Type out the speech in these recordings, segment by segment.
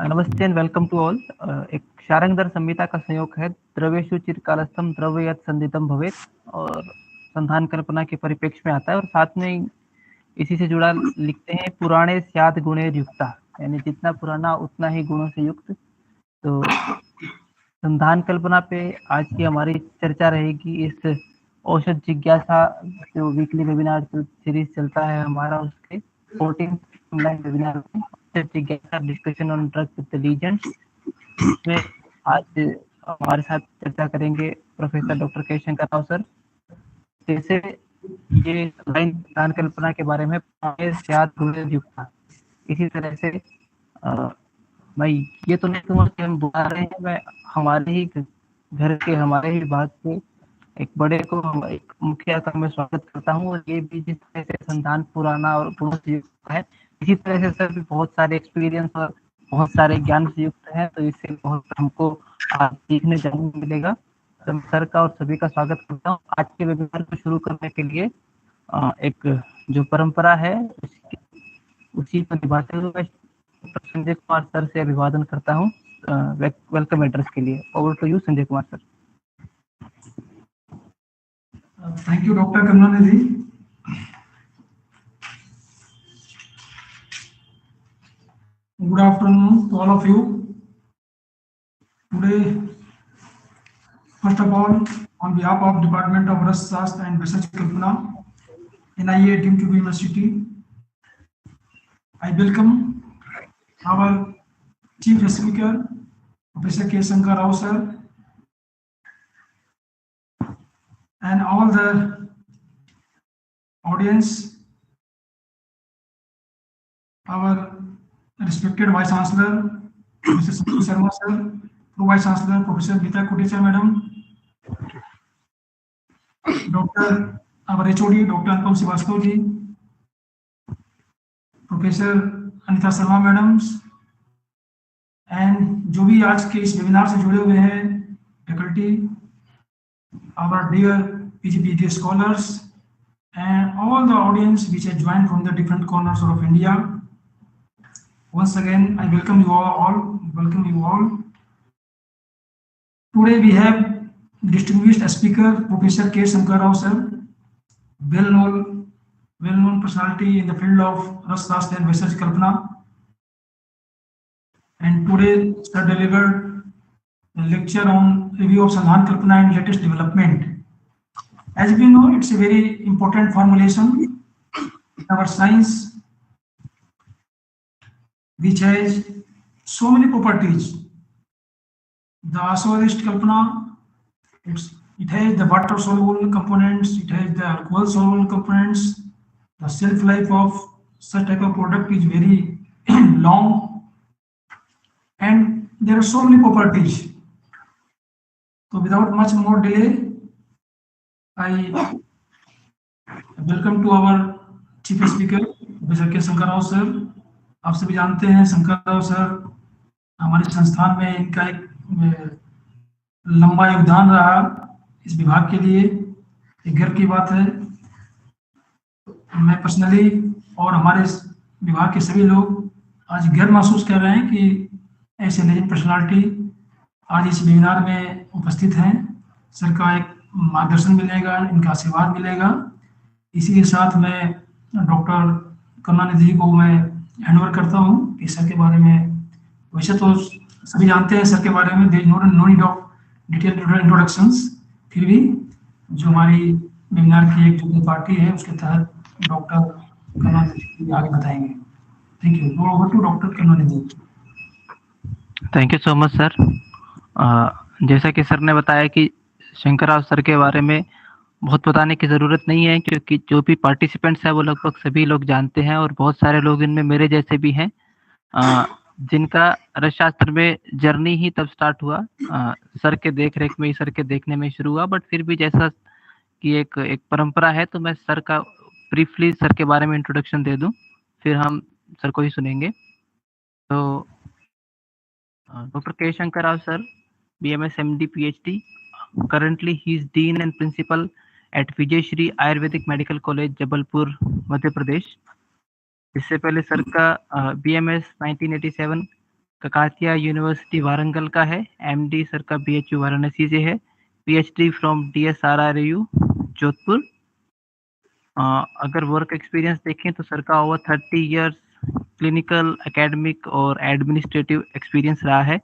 नमस्ते and welcome to all. एक शारंगधर संहिता का संयोग है द्रव्येषु चिरकालस्थम द्रव्य यत् संधितम भवेत्, और संधान कल्पना के परिप्रेक्ष्य में आता है। और साथ में इसी से जुड़ा लिखते हैं पुराणे स्यात् गुणे युक्ता, यानी जितना पुराना उतना ही गुणों से युक्त। तो संधान कल्पना पे आज की हमारी चर्चा रहेगी। इस औषध जिज्ञासा जो वीकली वेबिनार सीरीज चलता है हमारा, उसके 14th ऑनलाइन वेबिनार में औषध जिज्ञासा discussion on drug with legends में आज हमारे साथ चर्चा करेंगे प्रोफेसर डॉक्टर के शंकर राव सर। जैसे ये लाइन संधान कल्पना के बारे में युक्ता, इसी तरह से मैं ये तो नहीं समझ कि हम बुला रहे हैं, मैं हमारे ही घर के हमारे ही विभाग के एक बड़े को एक मुखिया का मैं स्वागत करता हूँ। और ये भी जिस तरह से संधान पुराना और गुणों से युक्त है, इसी तरह से सर भी बहुत सारे एक्सपीरियंस और बहुत सारे ज्ञान से युक्त है, तो इससे बहुत हमको आज सीखने जानने मिलेगा। तो मैं सर का और सभी का स्वागत करता हूँ। आज के वेबिनार को शुरू करने के लिए एक जो परंपरा है उसी को निभाते हुए संजय कुमार सर से अभिवादन करता हूँ वेलकम एड्रेस के लिए। Over to you Sanjay Kumar sir. Thank you, Dr. Karnanidhi. Good afternoon to all of you. Today, first of all, on behalf of Department of Rasashastra and Bhaishajya Kalpana, NIA Deemed to be University, I welcome our Chief Speaker, Professor K.Shankar sir, and all the audience, our respected Vice Chancellor, Mr. Santosh Sharma sir, Pro-Vice Chancellor, Professor Gita Kotecha madam, Dr. our HOD, Dr. Anupam Srivastava ji, Professor Anita Sharma madams, and जो भी आज के इस webinar से जुड़े हुए हैं faculty, our dear PGPD scholars, and all the audience which have joined from the different corners of India. Once again, I welcome you all. Today we have distinguished speaker Professor K. Shankar Rao sir, well-known personality in the field of Rasashastra and Bhaishajya Kalpana. And today sir delivered a lecture on review of Sandhana Kalpana and latest development. As we know, it's a very important formulation in our science, which has so many properties. The Aswadist Kalpana, it has the water soluble components, it has the alcohol soluble components. The shelf life of such type of product is very long, and there are so many properties. So without much more delay, I welcome to our Chief Speaker, Professor K. Shankar Rao sir. आप सभी जानते हैं Shankar Rao sir हमारे संस्थान में इनका एक लंबा योगदान रहा इस विभाग के लिए, एक गर्व की बात है। मैं पर्सनली और हमारे विभाग के सभी लोग आज गर्व महसूस कर रहे हैं कि ऐसे लेजेंड पर्सनालिटी आज इस वेबिनार में उपस्थित हैं। सर का एक मार्गदर्शन मिलेगा, इनका आशीर्वाद मिलेगा। इसी के साथ मैं डॉक्टर करुणानिधि को मैं हैंडओवर करता हूँ कि सर के बारे में, वैसे तो सभी जानते हैं सर के बारे में, no need of detail introductions, फिर भी जो हमारी वेबिनार की एक जो पार्टी है उसके तहत डॉक्टर करुणानिधि आगे बताएंगे। Thank you. Over to doctor Karunanidhi. Thank you so much sir. जैसा कि सर ने बताया कि शंकर राव सर के बारे में बहुत बताने की ज़रूरत नहीं है, क्योंकि जो भी पार्टिसिपेंट्स हैं वो लगभग सभी लोग जानते हैं, और बहुत सारे लोग इनमें मेरे जैसे भी हैं जिनका रसशास्त्र में जर्नी ही तब स्टार्ट हुआ, सर के देख रेख में ही, सर के देखने में शुरू हुआ। बट फिर भी जैसा कि एक परंपरा है, तो मैं सर का ब्रीफली सर के बारे में इंट्रोडक्शन दे दूं, फिर हम सर को ही सुनेंगे। तो डॉक्टर के Shankar Rao sir, BMS MD PhD. Currently, he is Dean and Principal at Vijay Shri Ayurvedic Medical College, Jabalpur, Madhya Pradesh. इससे पहले सर का BMS 1987 ककातिया यूनिवर्सिटी वारंगल का है। MD सर का BHU वाराणसी से है। PhD from DSRRU Jodhpur. अगर वर्क एक्सपीरियंस देखें तो सर का ओवर 30 इयर्स क्लिनिकल, एकेडमिक और एडमिनिस्ट्रेटिव एक्सपीरियंस रहा है।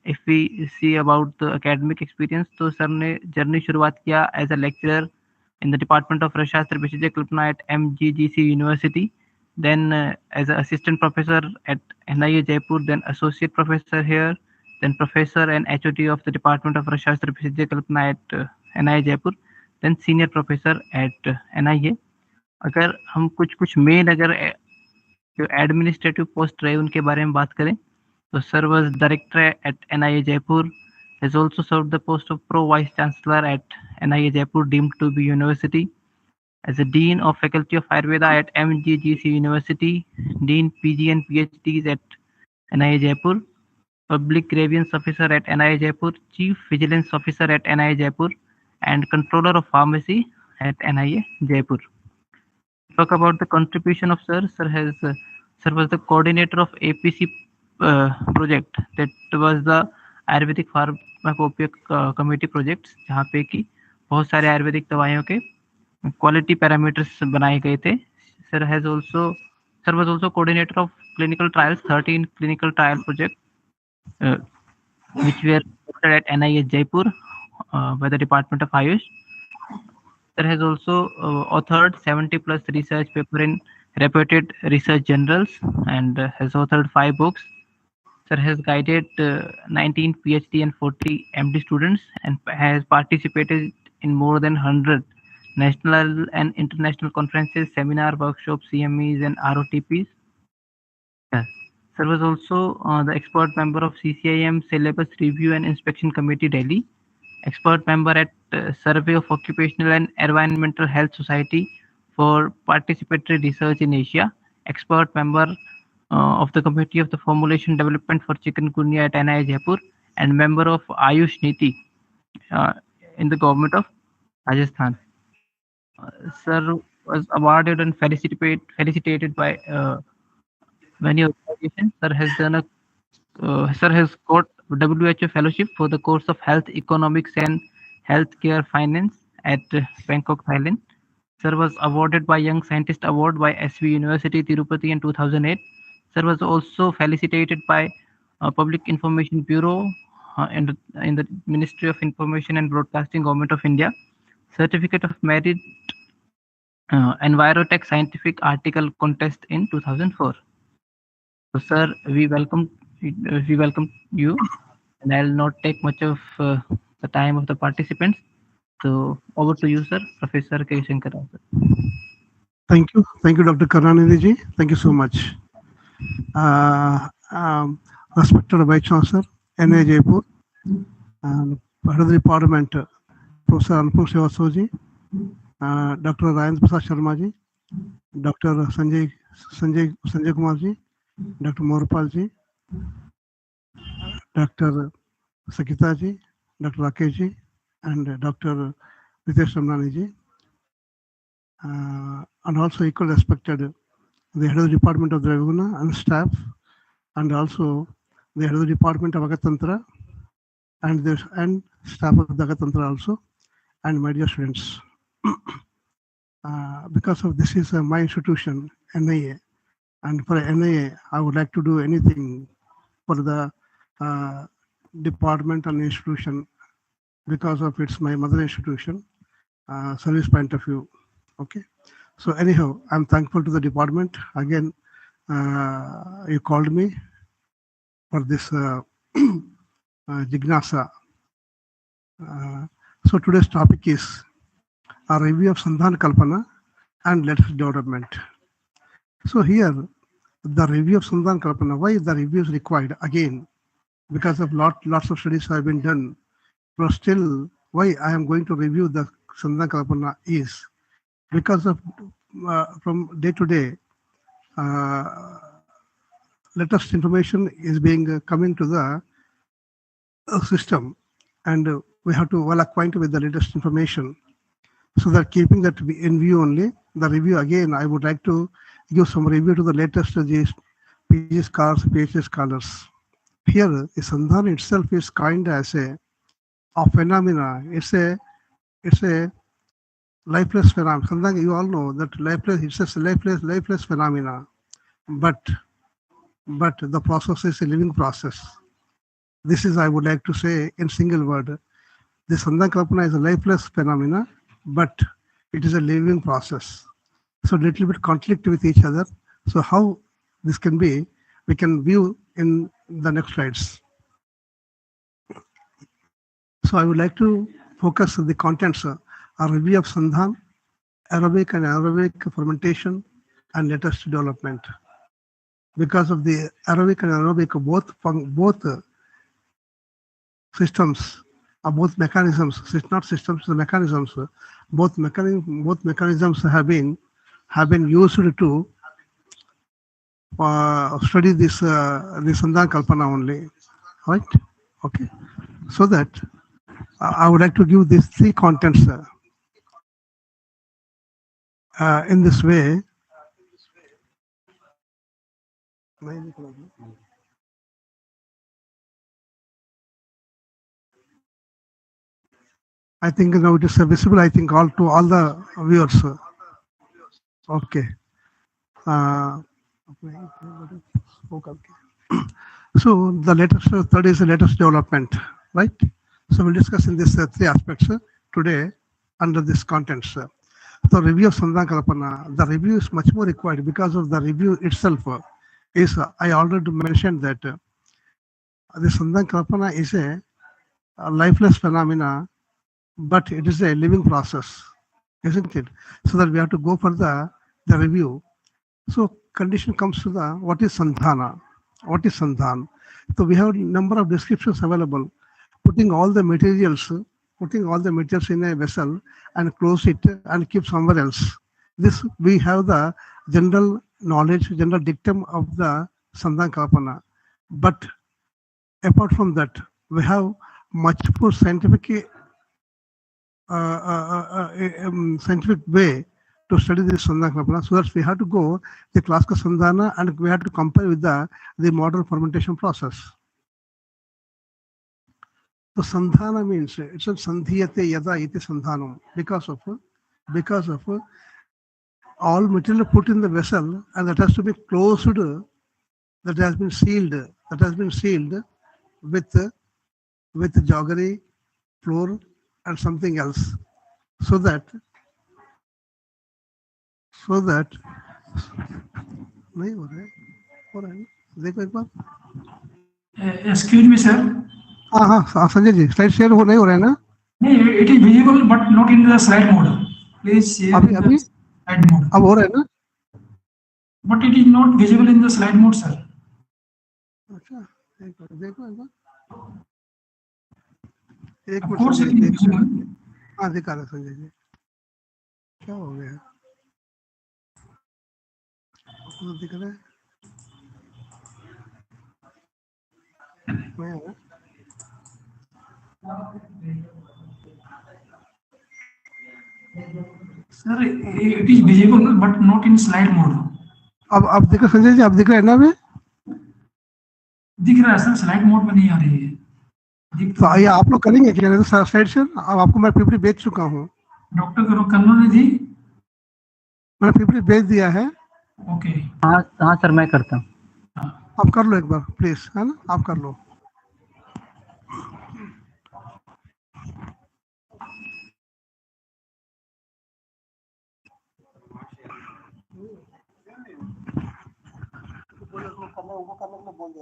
If we see about the academic experience, तो सर ने जर्नी शुरुआत किया as a lecturer in the Department of Rasashastra Bhaishajya Kalpana at MGGC University, then as an assistant professor at NIA Jaipur, then associate professor here, then professor and HOD of the Department of Rasashastra Bhaishajya Kalpana at NIA Jaipur, then senior professor at NIA. अगर हम कुछ main अगर जो administrative post रहे उनके बारे में बात करें, तो sir was director at NIA Jaipur, has also served the post of Pro Vice Chancellor at NIA Jaipur, deemed to be university, as a Dean of Faculty of Ayurveda at MGGC University, Dean PG and PhDs at NIA Jaipur, Public Grievance Officer at NIA Jaipur, Chief Vigilance Officer at NIA Jaipur, and Controller of Pharmacy at NIA Jaipur. Talk about the contribution of sir. Sir was the coordinator of APC project, that was the Ayurvedic pharmacopoeia committee projects, जहाँ पे कि बहुत सारे आयुर्वेदिक दवाइयों के quality parameters बनाए गए थे. Sir was also coordinator of clinical trials, 13 clinical trial projects which were conducted at NIA Jaipur by the Department of Ayush. Sir has also authored 70 plus research paper in reputed research journals and has authored 5 books. Sir has guided 19 PhD and 40 MD students and has participated in more than 100 national and international conferences, seminar, workshops, CMEs and ROTPs. Sir was also the expert member of CCIM Syllabus Review and Inspection Committee, Delhi. Expert member at Survey of Occupational and Environmental Health Society for Participatory Research in Asia. Expert member of the Committee of the Formulation Development for Chikungunya at NIA Jaipur, and member of Ayush Niti in the government of Rajasthan. Sir was awarded and felicitated by many organizations. Sir has got WHO fellowship for the course of Health Economics and Healthcare Finance at Bangkok, Thailand. Sir was awarded by Young Scientist Award by SV University, Tirupati in 2008. Sir was also felicitated by Public Information Bureau in the Ministry of Information and Broadcasting, Government of India. Certificate of Merit Envirotech Scientific Article Contest in 2004. So, sir, we welcome you, and I'll not take much of the time of the participants. So, over to you, sir, Professor K.Shankar. Thank you, Dr. Karnanidhi ji. Thank you so much. Respected Vice Chancellor, NIA Jaipur, and Head of the Department, Professor Anupam Srivastava ji, Dr. Rajendra Prasad Sharma ji, Dr. Sanjay Kumar ji, Dr. Morpal ji, Dr. Sakita ji, Dr. Rakesh ji, and Dr. Ritesh Ramnani ji, and also equal respected the Head of the Department of Dravyaguna and staff, and also the Head of the Department of Agad Tantra and staff of the Agad Tantra also, and my dear students. Because of this is my institution, NIA, and for NIA, I would like to do anything for the department and institution because of it's my mother institution, service point of view. Okay. So anyhow, I'm thankful to the department. Again, you called me for this Jignasa. So today's topic is a review of Sandhana Kalpana and latest development. So here, the review of Sandhana Kalpana, why the review is required again? Because of lots of studies have been done, but still, why I am going to review the Sandhana Kalpana is because of from day to day, latest information is being coming to the system, and we have to well acquainted with the latest information. So that keeping that in view only, the review again, I would like to give some review to the latest these PG scholars, PhD scholars. Here, the Sandhana itself is kind as a phenomena. It's a lifeless phenomena. Sandhana, you all know that lifeless. It's a lifeless phenomena. But the process is a living process. This is I would like to say in single word. The Sandhana Kalpana is a lifeless phenomena, but it is a living process. So little bit conflict with each other. So how this can be, we can view in the next slides. So I would like to focus on the contents, a review of Sandhan, aerobic and anaerobic fermentation, and latest development. Because of the aerobic and anaerobic, both systems, both mechanisms, not systems, the mechanisms, both mechanisms have been used to study this Sandhana Kalpana only, right? Okay. So that I would like to give these three contents in this way. I think now it is visible. I think all the viewers. Okay. So the latest third is the latest development, right? So we'll discuss in this three aspects today under this contents. So review of Sandhana Kalpana, the review is much more required because of the review itself is, I already mentioned that the Sandhana Kalpana is a lifeless phenomena, but it is a living process, isn't it? So that we have to go for the review. So condition comes to the what is Sandhana? What is Sandhan? So we have a number of descriptions available, putting all the materials in a vessel and close it and keep somewhere else. This we have the general knowledge, general dictum of the Sandhana Kalpana. But apart from that, we have much more scientific way to study this Sandhana Kalpana. So that we have to go the classical Sandhana and we have to compare with the modern fermentation process. So Sandhana means it's a Sandhiyate Yada iti Sandhanam because of all material put in the vessel and that has to be closed, that has been sealed with jaggery, floor and something else, so that नहीं हो रहा है देखो एक बार. Excuse me, sir. हाँ Sanjay ji, slide share नहीं हो रहा है ना? नहीं, it is visible but not in the slide mode. Please share in the slide mode. अब हो रहा है ना? But it is not visible in the slide mode, sir. अच्छा, देखो एक बार. Of course it is visible. हाँ दिखा रहा संजय जी. क्या हो गया? दिख रहा है? Sir, it is visible but not in slide mode. अब दिख रहा संजय जी, अब दिख रहा है ना? अभी दिख रहा है सर, स्लाइड मोड में नहीं आ रही है. तो आइए आप लोग करेंगे क्या स्लाइड शेयर? अब आपको मैं पीपीटी भेज चुका हूँ. डॉक्टर कन्नू ने दी, मैंने पीपीटी भेज दिया है. ओके. हाँ सर, मैं करता हूँ. आप कर लो एक बार प्लीज, है ना? आप कर लो.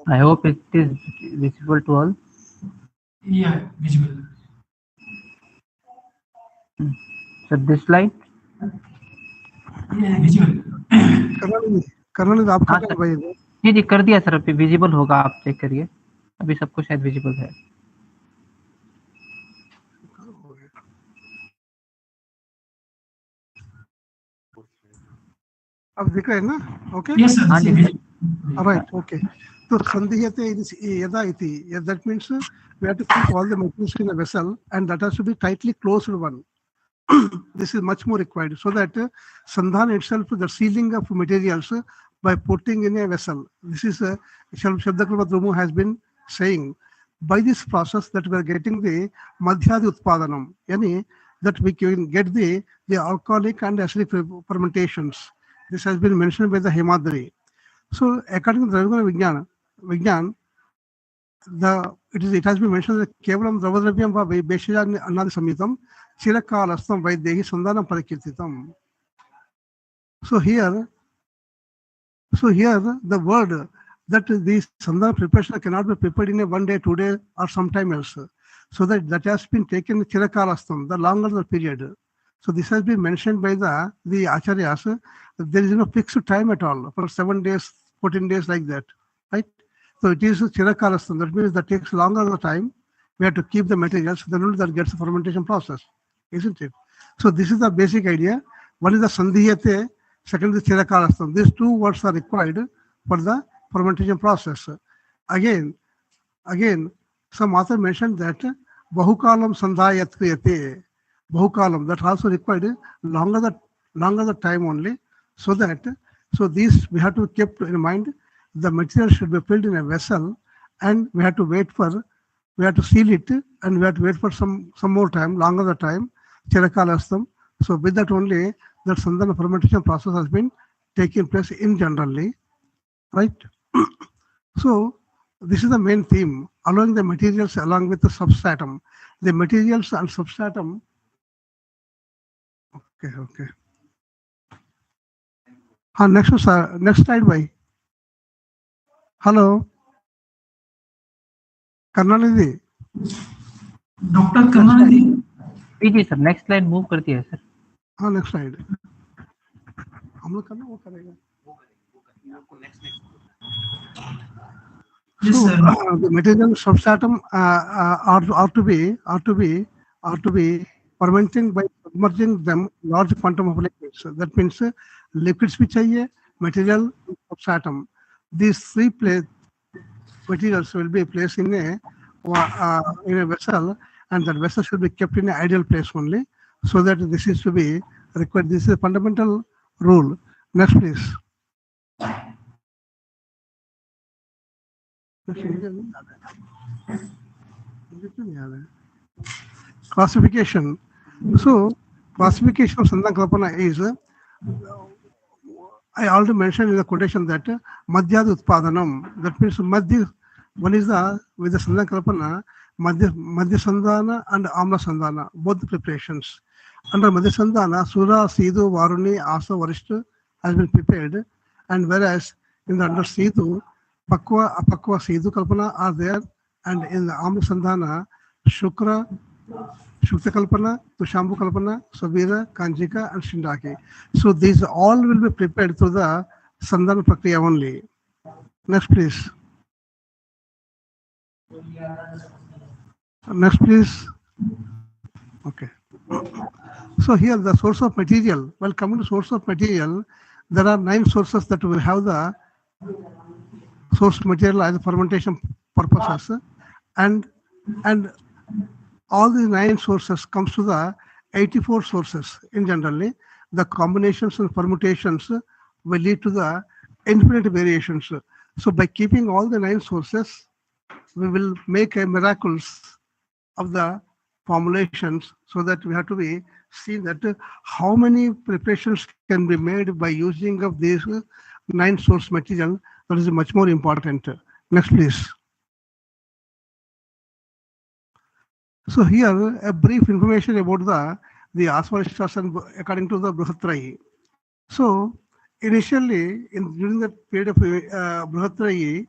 I hope it is visible to all. Yeah, visible. So this slide. Yeah, visible. करना आप कर भाई. जी कर दिया सर, अभी विजिबल होगा, आप चेक करिए. अभी सबको शायद विजिबल है. अब दिख रहा है ना? Okay. Yes sir. Right. Okay. So Sandhiyate Yada iti. That means we have to keep all the materials in a vessel and that has to be tightly closed one. this is much more required, so that Sandhana itself, the sealing of materials by putting in a vessel. This is Shabdakalpa Drumu has been saying. By this process that we are getting the Madhyadi Utpadanam, yani that we can get the alcoholic and acidic fermentations. This has been mentioned by the Hemadri. So according to Dravyaguna Vigyan, it has been mentioned that Kevalam Dravadravyam va Bhaishajya Anadi Samitam Chirakalastam Vaidehi Sandhanam Parakirtitam. So here the word that the Sandhana preparation cannot be prepared in a 1 day, 2 day, or sometime else. So that has been taken Chirakalastam, the longer the period. So this has been mentioned by the Acharyas. There is no fixed time at all for 7 days, 14 days like that, right? So it is Chirakalastam. That means that takes longer the time. We have to keep the materials, then only that gets the fermentation process, isn't it? So this is the basic idea. One is the Sandhiyate, second is Chirakalastam. These two words are required for the fermentation process. Again, some author mentioned that Bahukalam Sandhayat Kriyate. Bahukalam, that also required longer the time only, so these we have to keep in mind. The material should be filled in a vessel, and we have to seal it, and we have to wait for some more time, longer the time, Chirakalastam. So with that only, the Sandhana fermentation process has been taking place in generally, right? So this is the main theme, allowing the materials along with the substratum. The materials and substratum. Okay. Next slide, bhai. Hello. Karnanidhi. Dr. Karnanidhi. Ji sir, next slide move करती है sir. हाँ, next slide हम लोग करना, वो करेगा. Yes, so, sir. The material substratum are to be fermenting by submerging them large quantum of liquids. That means liquids भी चाहिए, material, substratum. These three materials will be placed in a vessel, and that vessel should be kept in an ideal place only, so that this is to be required. This is a fundamental rule. Next, please. Classification. So, classification of Sandhana Kalpana is, I already mentioned in the quotation that Madhyadi Utpadanam, that means Madhya, one is with the Sandhana Kalpana, Madhya Sandhana and Amla Sandhana, both preparations. Under Madhya Sandhana, Sura, Sidhu, Varuni, Asa, Varishta has been prepared, and whereas in the under Sidhu, Pakwa, Apakwa, Sidhu Kalpana are there, and in the Amla Sandhana, Shukra, Shukta Kalpana, Tushambu Kalpana, Savira, Kanjika, and Shindaki. So these all will be prepared through the Sandhana Prakriya only. Next, please. Next, please. Okay. So here the source of material. Well, coming to source of material, there are 9 sources that will have the source material as a fermentation purposes, and all these 9 sources comes to the 84 sources in generally. The combinations and permutations will lead to the infinite variations. So by keeping all the 9 sources, we will make a miracles of the formulations, so that we have to be seen that how many preparations can be made by using of these 9 source material. That is much more important. Next, please. So here a brief information about the Rasashastra according to the Brihatrayi. So initially, during the period of Brihatrayi,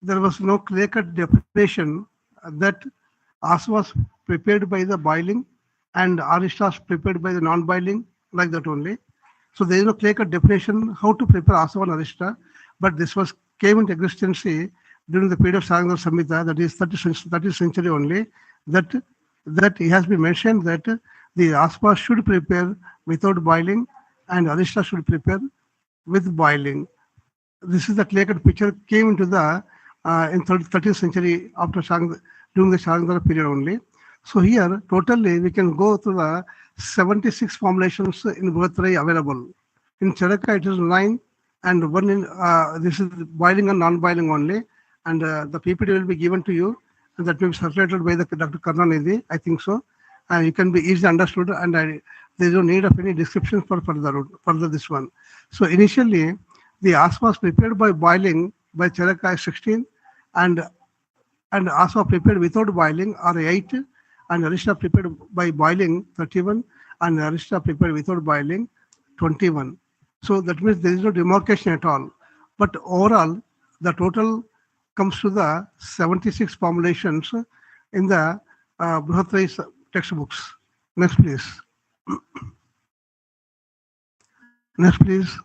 there was no clear-cut definition that Asa was prepared by the boiling and Arishtas prepared by the non-boiling, like that only. So there is no clear-cut definition how to prepare Asa and Arishta, but this came into existence during the period of Sarangara Samhita, that is 30th century only, that it has been mentioned that the Aspa should prepare without boiling and Arishta should prepare with boiling. This is the clear-cut picture came into the in 30th century after during the Sarangara period only. So here, totally, we can go through the 76 formulations in Bhuvatrai available. In Charaka, it is 9, and one in, this is boiling and non-boiling only, and the PPT will be given to you, and that will be circulated by the Dr. Karnanidhi, I think so. And it can be easily understood, and there is no need of any description for further this one. So initially, the aswa was prepared by boiling by Charaka 16, and aswa prepared without boiling are 8, and arista prepared by boiling 31, and arista prepared without boiling 21. So that means there is no demarcation at all. But overall, the total comes to the 76 formulations in the Brihatraya textbooks. Next, please. Next, please.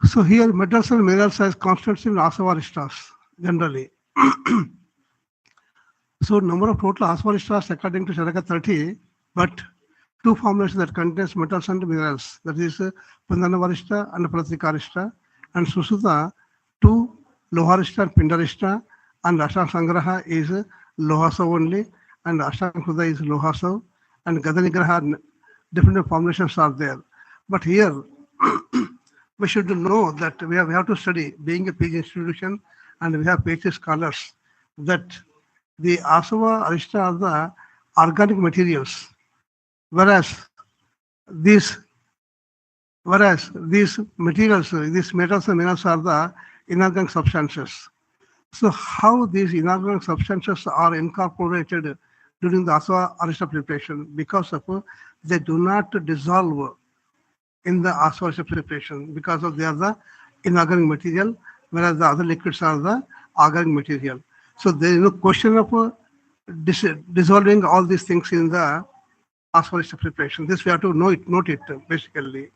So here, metals and minerals as constants in asavaristas generally. So number of total asavaristas according to Charaka 30, but 2 formulations that contains metals and minerals, that is Pandanavarishta and Pratikarishta, and Susuta 2 Loharishta and Pindarishta, and Ashtam Sangraha is Lohasa only, and Ashtam Khuda is Lohasa, and Gadanigraha different formulations are there. But here we should know that we have to study, being a PG institution, and we have PhD scholars, that the Asava Arishta are the organic materials, whereas these materials, these metals and minerals are the inorganic substances. So how these inorganic substances are incorporated during the Asava Arishta preparation? Because of they do not dissolve in the Asava Arishta preparation, because of they are the inorganic material, whereas the other liquids are the organic material. So there is no question of dissolving all these things in the Asava Arishta preparation. This we have to note it basically.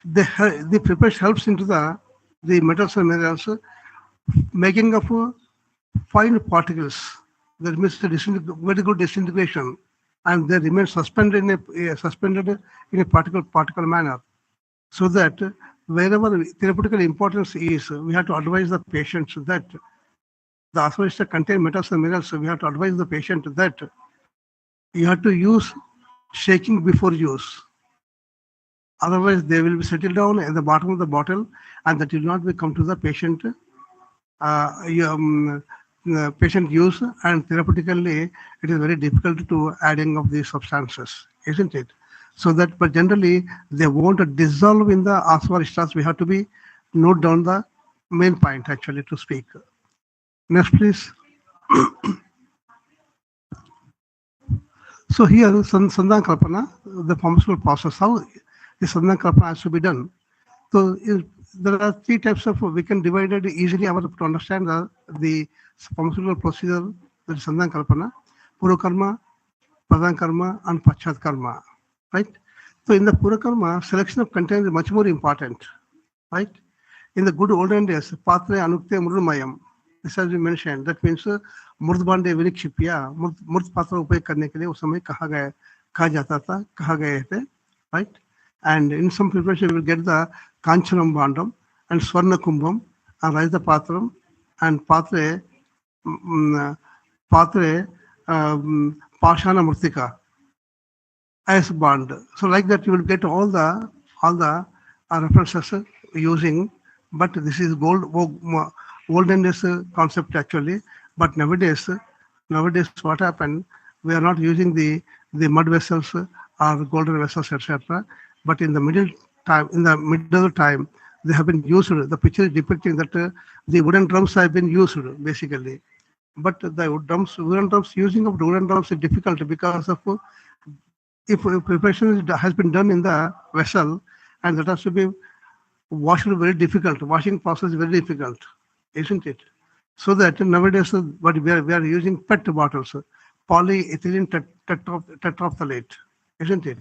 The preparation helps into the metals and minerals making of fine particles. That means very good disintegration, and they remain suspended in a particle manner, so that wherever therapeutical importance is, we have to advise the patients that the Asava Arishta contain metals and minerals. So we have to advise the patient that you have to use shaking before use. Otherwise, they will be settled down at the bottom of the bottle, and that will not be come to the patient patient use, and therapeutically it is very difficult to adding of these substances, isn't it? So that, but generally they won't dissolve in the Asava Arishtas. We have to be note down the main point actually to speak. Next, please. So here, Sandhana Kalpana, the pharmaceutical process, how the Sandhana Kalpana has to be done. So there are 3 types of, we can divide it easily to understand the pharmaceutical procedure, that is Sandhana Kalpana, Purva Karma, Pradhan Karma, and Pachat Karma, right? So in the Purva Karma, selection of content is much more important, right? In the good olden days, Patre Anukte Murmayam, this has been mentioned. That means Murdbande Vinikshipya, Murd Patra Upay Karne ke liye us samay kaha jata tha, kaha gaye the, right? And in some preparation, we will get the Kanchanam Bandam and Swarna Kumbham and Raisa Patram and Patre Pashana Murtika as bond. So like that, you will get all the references using. But this is olden days concept actually. But nowadays what happened? We are not using the mud vessels or golden vessels, etc. But in the middle time, they have been used. The picture is depicting that the wooden drums have been used basically. But the wooden drums, using of wooden drums is difficult because of if preparation has been done in the vessel, and that has to be washed very difficult. Washing process is very difficult, isn't it? So that nowadays, what we are using PET bottles, polyethylene tetraphthalate, isn't it?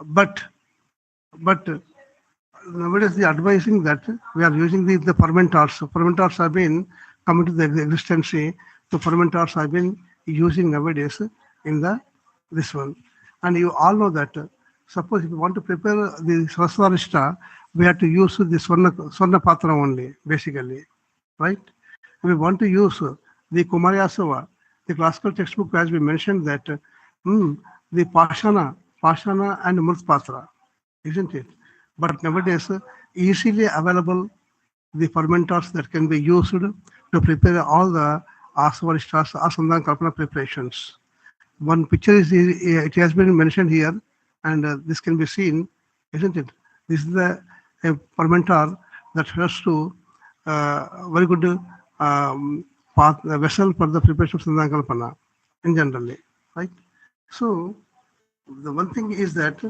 But nowadays they are advising that we are using the fermenters. Fermenters have been coming to the existence. The fermenters have been using nowadays in this one. And you all know that suppose if you want to prepare the Rasashastra, we have to use the Swarna Patra only, basically, right? If we want to use the Kumaryasava, The classical textbook has been mentioned that the Pashana and Murtpatra, isn't it? But nowadays, easily available the fermenters that can be used to prepare all the Asvarishtas, Asandhan Kalpana preparations. One picture is, it has been mentioned here, and this can be seen, isn't it? This is a fermentor that has to very good vessel for the preparation of Sandhana Kalpana in generally, right? So the one thing is that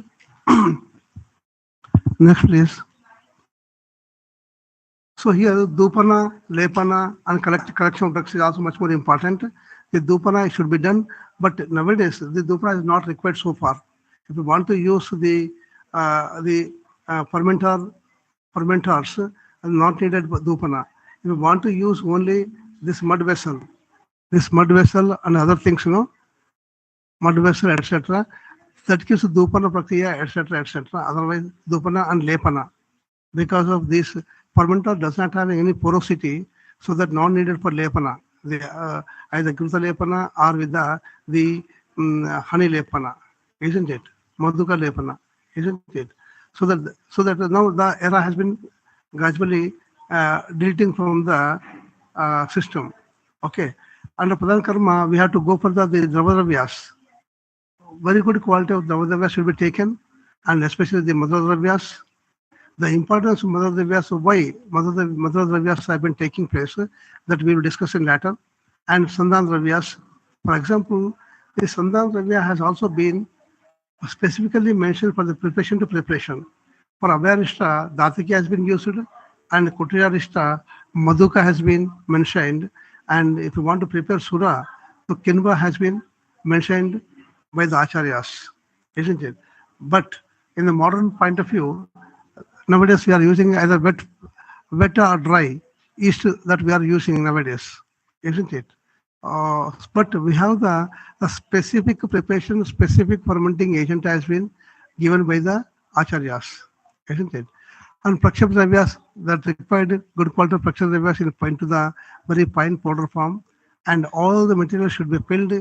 next please. So here Dupana, Lepana and collection of drugs is also much more important. The Dupana should be done, but nowadays the Dupana is not required so far. If you want to use the fermenters, not needed Dupana. If you want to use only this mud vessel and other things, mud vessel, etc., that gives Dupana Prakriya, etc., etc. Otherwise, Dupana and Lepana. Because of this, fermenter does not have any porosity, so that not needed for Lepana. Either Gruta Lepana or with the honey Lepana, isn't it? Madhuka Lepana, isn't it? So that now the era has been gradually deleting from the system. Okay. Under Pradhan Karma, we have to go for the Dravadravyas. Very good quality of Dravadravyas should be taken, and especially the Madhuradravyas. The importance of Madhuradravyas, why Madhuradravyas have been taking place, that we will discuss in later, and Sandhan Dravyas. For example, the Sandhan Dravya has also been specifically mentioned for the preparation to preparation. For Abhyarishta, Datiki has been used, and Kutirarishta, Madhuka has been mentioned, and if you want to prepare Sura, so Kinva has been mentioned by the Acharyas, isn't it? But in the modern point of view, nowadays we are using either wet or dry yeast that we are using nowadays, isn't it? But we have the specific preparation, specific fermenting agent has been given by the Acharyas, isn't it? And Prakshap Dravyas that required good quality of Prakshap Dravyas into the very fine powder form, and all the material should be filled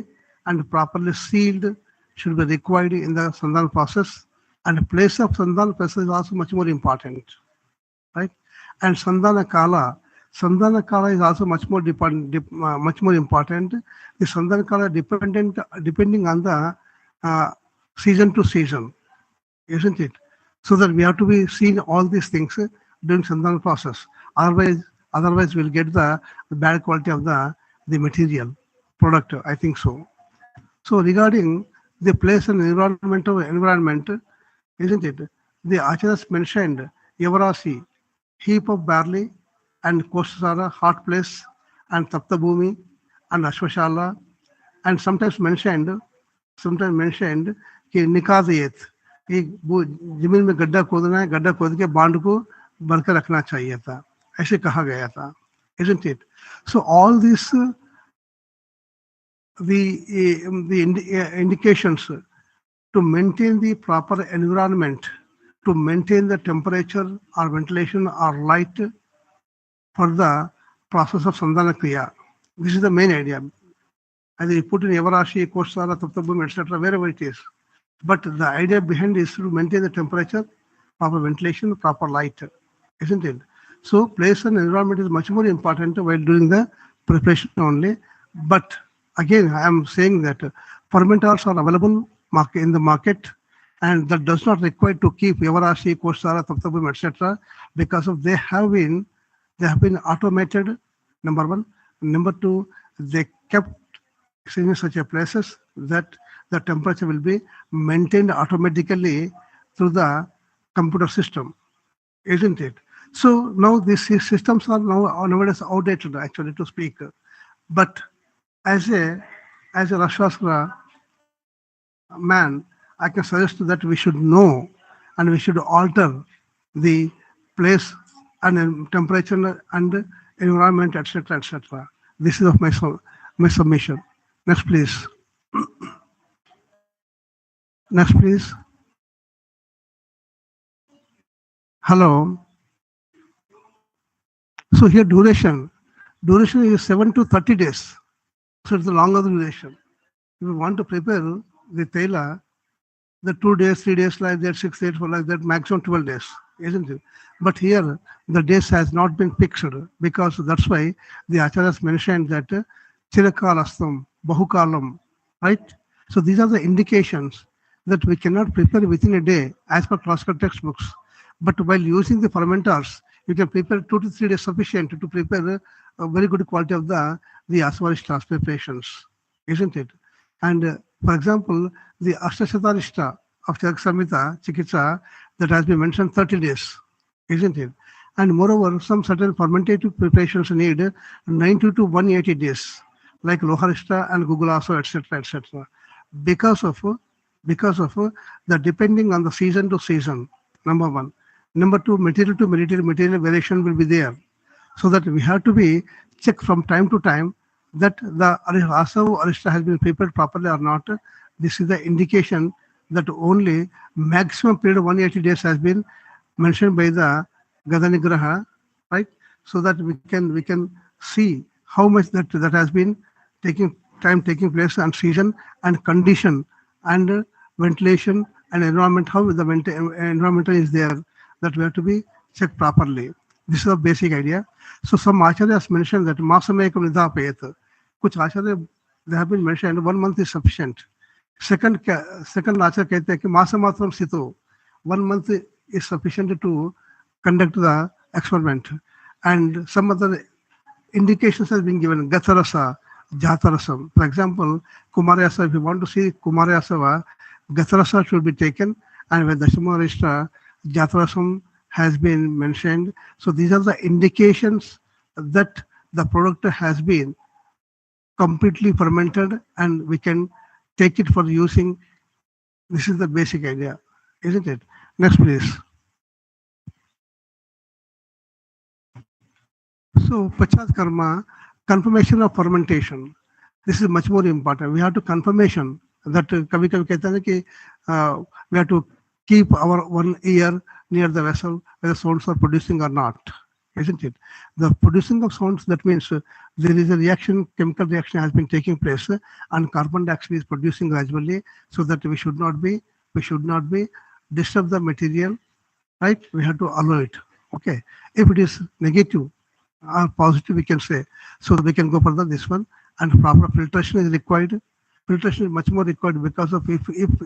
and properly sealed, should be required in the Sandhan process. And the place of Sandhan process is also much more important, right? And Sandhana Kala is also much more much more important. The Sandhana Kala depending on the season to season, isn't it? So that we have to be seeing all these things during Sandhana process. Otherwise we'll get the bad quality of the material product. I think so. So regarding the place and environment, isn't it? The Acharyas mentioned Yavarasi, heap of barley, and Kostasara, hot place, and Tapta Bhumi, and Ashwashala, and sometimes mentioned कि निकादयत, एक वो जमीन में गड्ढा खोदना है, गड्ढा खोद के बांध को भरकर रखना चाहिए था, ऐसे कहा गया था, isn't it? So all these the indications to maintain the proper environment, to maintain the temperature or ventilation or light for the process of Sandhana Kriya. This is the main idea. Either you put in Yavarashi, Kosara, Taptabhumi, etc., wherever it is. But the idea behind is to maintain the temperature, proper ventilation, proper light, isn't it? So place and environment is much more important while doing the preparation only. But again, I am saying that fermenters are available in the market, and that does not require to keep Yavarashi, Kosara, Taptabhumi, etc., because of they have been automated, number one. Number two, they kept in such a places that the temperature will be maintained automatically through the computer system, isn't it? So now these systems are nowadays outdated, actually, to speak. But as a Rasashastra man, I can suggest that we should know and we should alter the place and temperature and environment, etc., etc. This is of my submission. Next, please. Next, please. Hello. So here duration is 7 to 30 days. So it's a longer duration. If you want to prepare the tela, the 2 days, 3 days like that, 6 days for like that, maximum 12 days, isn't it? But here the days has not been fixed because that's why the acharyas mentioned that chirakalastam, bahukalam, right? So these are the indications that we cannot prepare within a day as per classical textbooks. But while using the fermenters, you can prepare 2 to 3 days sufficient to prepare a very good quality of the asvarishta preparations, isn't it? And for example, the Ashtashatarishta of Charak Samhita, Chikitsa, that has been mentioned 30 days, isn't it? And moreover, some certain fermentative preparations need 90 to 180 days, like Loharishta and Gugulaso, etc., etc. Because of the depending on the season to season, number one. Number two, material to material variation will be there. So that we have to be check from time to time that the Asav Arishta has been prepared properly or not. This is the indication that only maximum period of 180 days has been mentioned by the Gadanigraha, right? So that we can see how much that has been taking place and season and condition and ventilation and environment, how the environmental is there, that we have to be checked properly. This is the basic idea. So some acharyas mentioned that masamekam nidhapayat. Kuch acharya they have been mentioned 1 month is sufficient. Second acharya कहते हैं कि मासमात्रम sito, 1 month is sufficient to conduct the experiment. And some other indications has been given, Gatarasa, Jatarasam. For example, Kumarayasa, if you want to see Kumarayasava, Gatarasa should be taken, and when Dashamarishta, Jatarasam has been mentioned. So these are the indications that the product has been completely fermented and we can take it for using. This is the basic idea, isn't it? Next, please. So, Pachat Karma, confirmation of fermentation. This is much more important. We have to confirmation that कभी कभी कहते हैं कि we have to keep our 1 ear near the vessel where the sounds are producing or not, isn't it? The producing of sounds, that means there is a reaction, chemical reaction has been taking place, and carbon dioxide is producing gradually, so that we should not be disturb the material, right? We have to allow it. Okay. If it is negative or positive, we can say, so we can go further this one, and proper filtration is required. Filtration is much more required because of if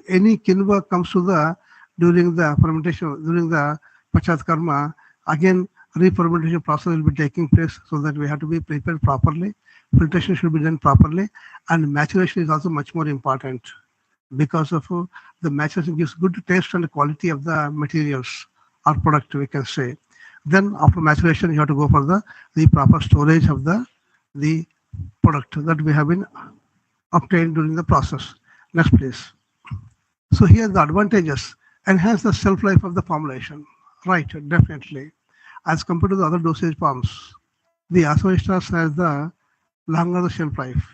any kinva comes to the during the fermentation, during the Pachat Karma, again re-fermentation process will be taking place, so that we have to be prepared properly. Filtration should be done properly, and maturation is also much more important because of the maturation gives good taste and quality of the materials or product, we can say. Then after maturation, you have to go for the proper storage of the product that we have been obtained during the process. Next, please. So here the advantages: enhance the shelf life of the formulation. Right, definitely. As compared to the other dosage forms, the Asavishtas has the longer shelf life,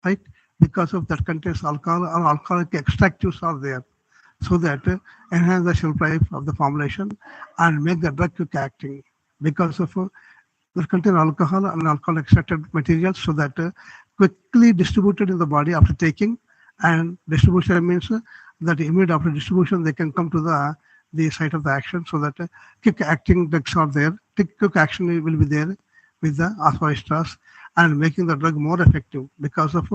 right? Because of that contains alcohol or alcoholic extractives are there, so that enhance the shelf life of the formulation and make the drug quick acting because of that contain alcohol and alcohol extracted materials, so that quickly distributed in the body after taking. And distribution means that immediate after distribution they can come to the site of the action, so that quick acting drugs are there. Quick action will be there with the asparistras and making the drug more effective, because of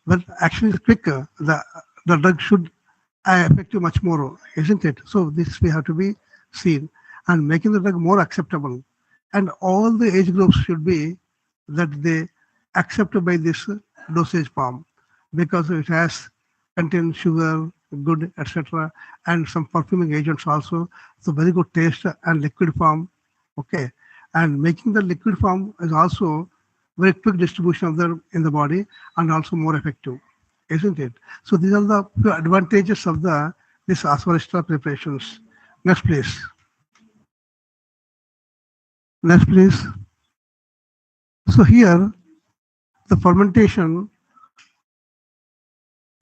when action is quicker, the drug should effective much more, isn't it? So this we have to be seen, and making the drug more acceptable. And all the age groups should be that they accepted by this dosage form, because it has contained sugar, good, etc., and some perfuming agents also. So very good taste and liquid form. Okay, and making the liquid form is also very quick distribution of in the body and also more effective, isn't it? So these are the few advantages of this asvarishta preparations. Next, please. Next, please. So here, the fermentation,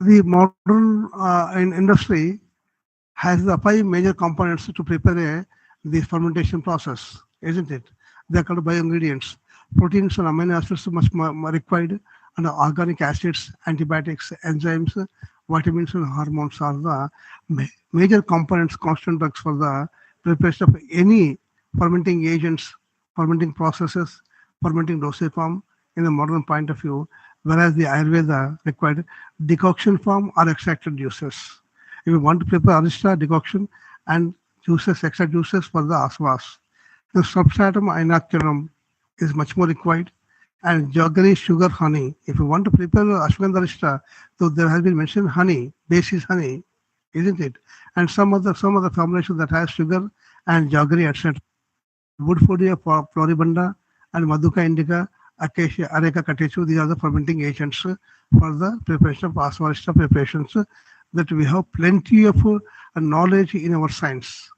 the modern in industry has the 5 major components to prepare the fermentation process, isn't it? They are called bio-ingredients. Proteins and amino acids much more required, and organic acids, antibiotics, enzymes, vitamins, and hormones are the major components, constant drugs for the preparation of any fermenting agents, fermenting processes, fermenting dosage form in the modern point of view, whereas the Ayurveda required decoction form or extracted juices. If you want to prepare arista decoction and juices, extract juices for the asvas, the substratum inoculum is much more required. And jaggery, sugar, honey. If you want to prepare ashwagandha arista, so there has been mentioned honey, base is honey, isn't it? And some other formulation that has sugar and jaggery, etc. Woodfordia floribunda and Maduka indica, Acacia, Areca catechu, these are the fermenting agents for the preparation of asvarista preparations that we have plenty of knowledge in our science.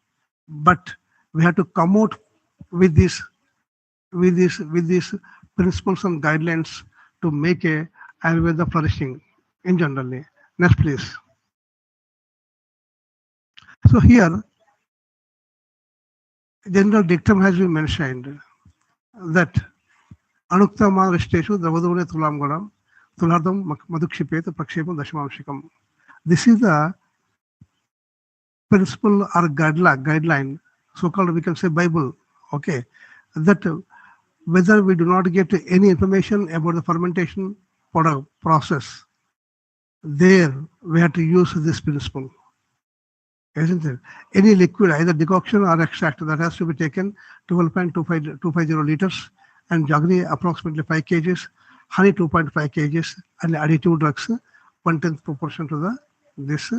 But we have to come out with these principles and guidelines to make a Ayurveda flourishing in generally. Next, please. So here, general dictum has been mentioned that Anuktama Rishteshu Dravadune Tulam Gadam Tulardam Madukshipet Prakshepam Dashmamshikam. This is the principle or guideline, so-called we can say Bible, okay, that whether we do not get any information about the fermentation product process, there we have to use this principle, isn't it? Any liquid, either decoction or extract, that has to be taken 12.250 liters, and jaggery approximately 5 kgs, honey 2.5 kgs, and additive drugs 1/10 proportion to the this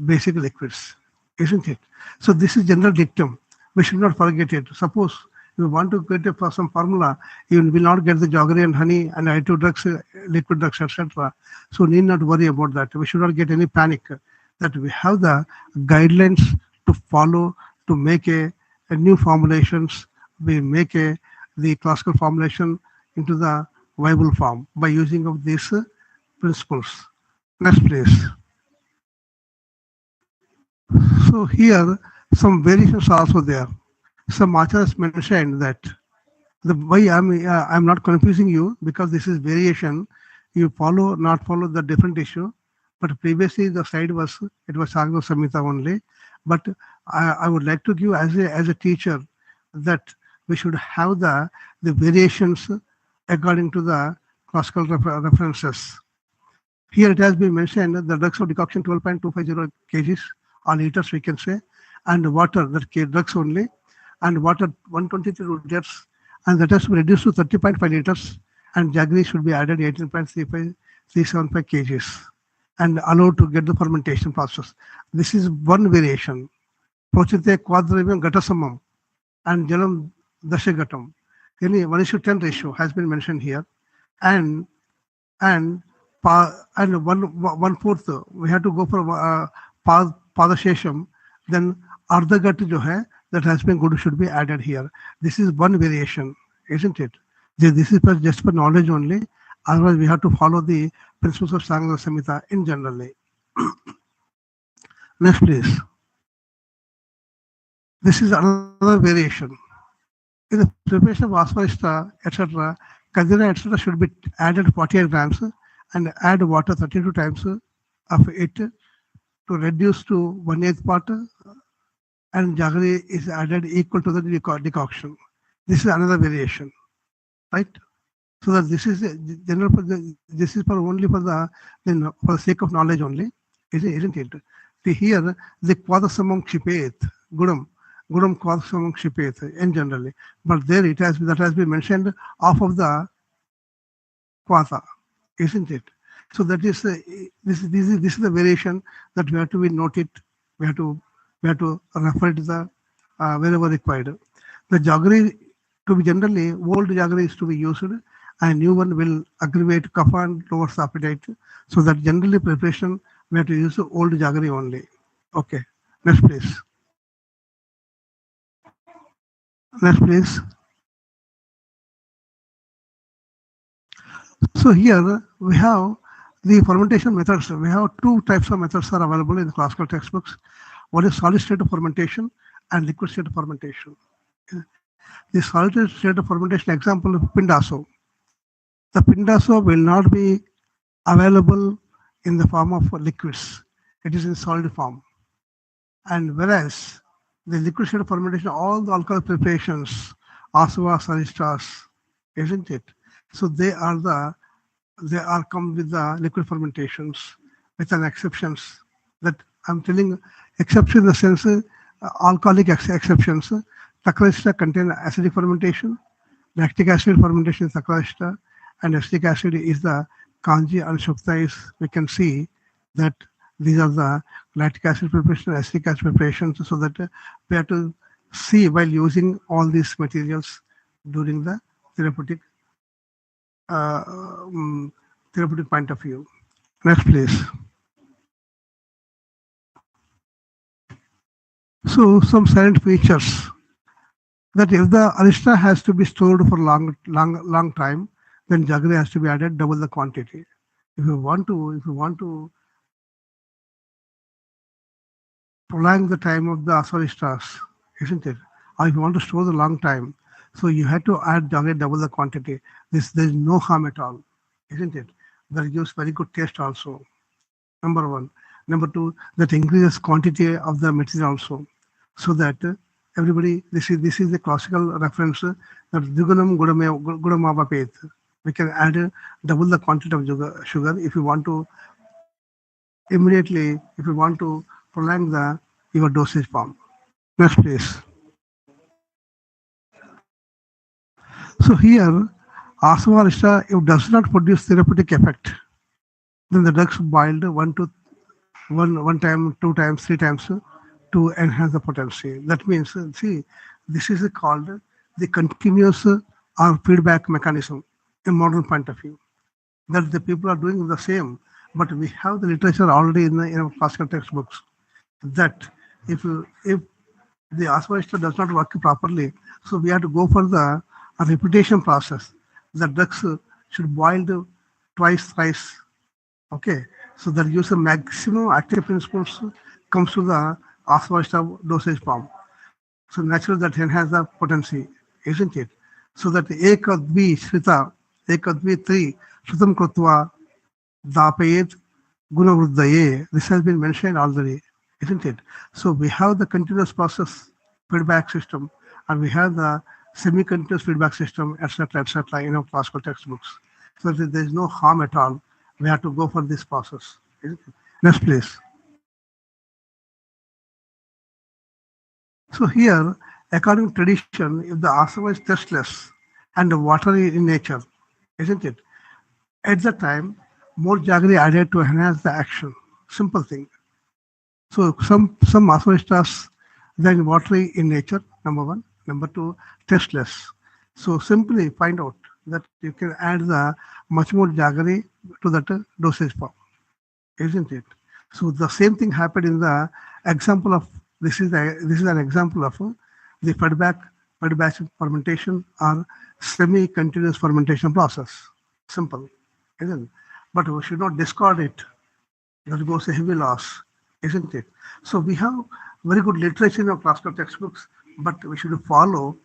basic liquids, isn't it? So this is general dictum. We should not forget it. Suppose if you want to get some formula, you will not get the jaggery and honey and additive drugs, liquid drugs, etc. So need not worry about that. We should not get any panic. That we have the guidelines to follow to make a new formulations. We make the classical formulation into the viable form by using of these principles. Next, please. So here some variations are also there. Some acharyas mentioned that the why I'm not confusing you, because this is variation. You not follow the different issue. But previously the slide was Sagna Samhita only. But I would like to give as a teacher that we should have the variations according to the classical references. Here it has been mentioned the drugs of decoction 12.250 kgs or liters we can say, and water, that drugs only, and water 123 liters, and that has to be reduced to 30.5 liters, and jaggery should be added 18.375 kgs and allowed to get the fermentation process. This is one variation. Prochite quadravyam gatasamam and jalam dashagatam. Any 1:10 ratio has been mentioned here, and one fourth we have to go for padashesham. Then ardhagat jo hai, that has been good should be added here. This is one variation, isn't it? This is just for knowledge only. Otherwise, we have to follow the principles of Sangha Samhita in generally. Next, please. This is another variation. In the preparation of asvarista, etc., kadira, etc., should be added 48 grams and add water 32 times of it to reduce to 1/8 part, and jaggery is added equal to the decoction. This is another variation, right? So that this is general. This is for only for the sake of knowledge only, isn't it? See here the kvadasamam kshipet gudam kvadasamam kshipet in generally, but there that has been mentioned off of the kvata, isn't it? So that is this is the variation that we have to be noted. We have to refer to the wherever required. The jaggery to be generally old jaggery is to be used, and new one will aggravate kapha and lowers the appetite. So that generally preparation we have to use old jaggery only. Okay, next please. Next please. So here we have the fermentation methods. We have two types of methods are available in the classical textbooks. One is solid state of fermentation and liquid state of fermentation. The solid state of fermentation example of pindaso. The Pindasva will not be available in the form of liquids. It is in solid form. And whereas the liquid state of fermentation, all the alcohol preparations, asavas, aristas, isn't it? So they are come with the liquid fermentations with an exceptions that I'm telling exception in the sense alcoholic exceptions. Saccharista contain acidic fermentation, lactic acid fermentation is saccharista, and acetic acid is the kanji and shukta is we can see that these are the lactic acid preparation, acetic acid preparations, so that we have to see while using all these materials during the therapeutic uh, um, therapeutic point of view. Next, please. So, some silent features that if the arista has to be stored for long time, then jaggery has to be added double the quantity. If you want to prolong the time of the asaristas, isn't it? Or if you want to store the long time, so you have to add jaggery double the quantity. There is no harm at all, isn't it? That gives very good taste also. Number one. Number two, that increases quantity of the material also, so that everybody, this is the classical reference that Dugunam Gudamavapet. We can add double the quantity of sugar if you want to immediately, if you want to prolong the your dosage form. Next, please. So here, Aswarista, if does not produce therapeutic effect, then the drugs boiled one time, two times, three times to enhance the potency. That means, see, this is called the continuous or feedback mechanism in modern point of view. That the people are doing the same, but we have the literature already in our classical textbooks that if the aspiration does not work properly, so we have to go for the repetition process. The drugs should boil twice, thrice. Okay, so that gives the maximum active principles comes to the aspiration dosage form. So naturally that enhances the potency, isn't it? So that ekadvi shrita, ekadvi tri, shrutam krutva, dapayet gunavruddhaye. This has been mentioned already, isn't it? So we have the continuous process feedback system and we have the semi-continuous feedback system, etc., in our classical textbooks. So that there is no harm at all. We have to go for this process. Isn't it? Next, please. So here, according to tradition, if the asava is tasteless and watery in nature, isn't it? At the time, more jaggery added to enhance the action. Simple thing. So some asavistas then watery in nature, number one. Number two, tasteless. So simply find out that you can add the much more jaggery to that dosage form, isn't it? So the same thing happened in the example of this is an example of the fed batch fermentation or semi-continuous fermentation process. Simple, isn't it? But we should not discard it. That goes a heavy loss, isn't it? So we have very good literature in our classical textbooks, but we should follow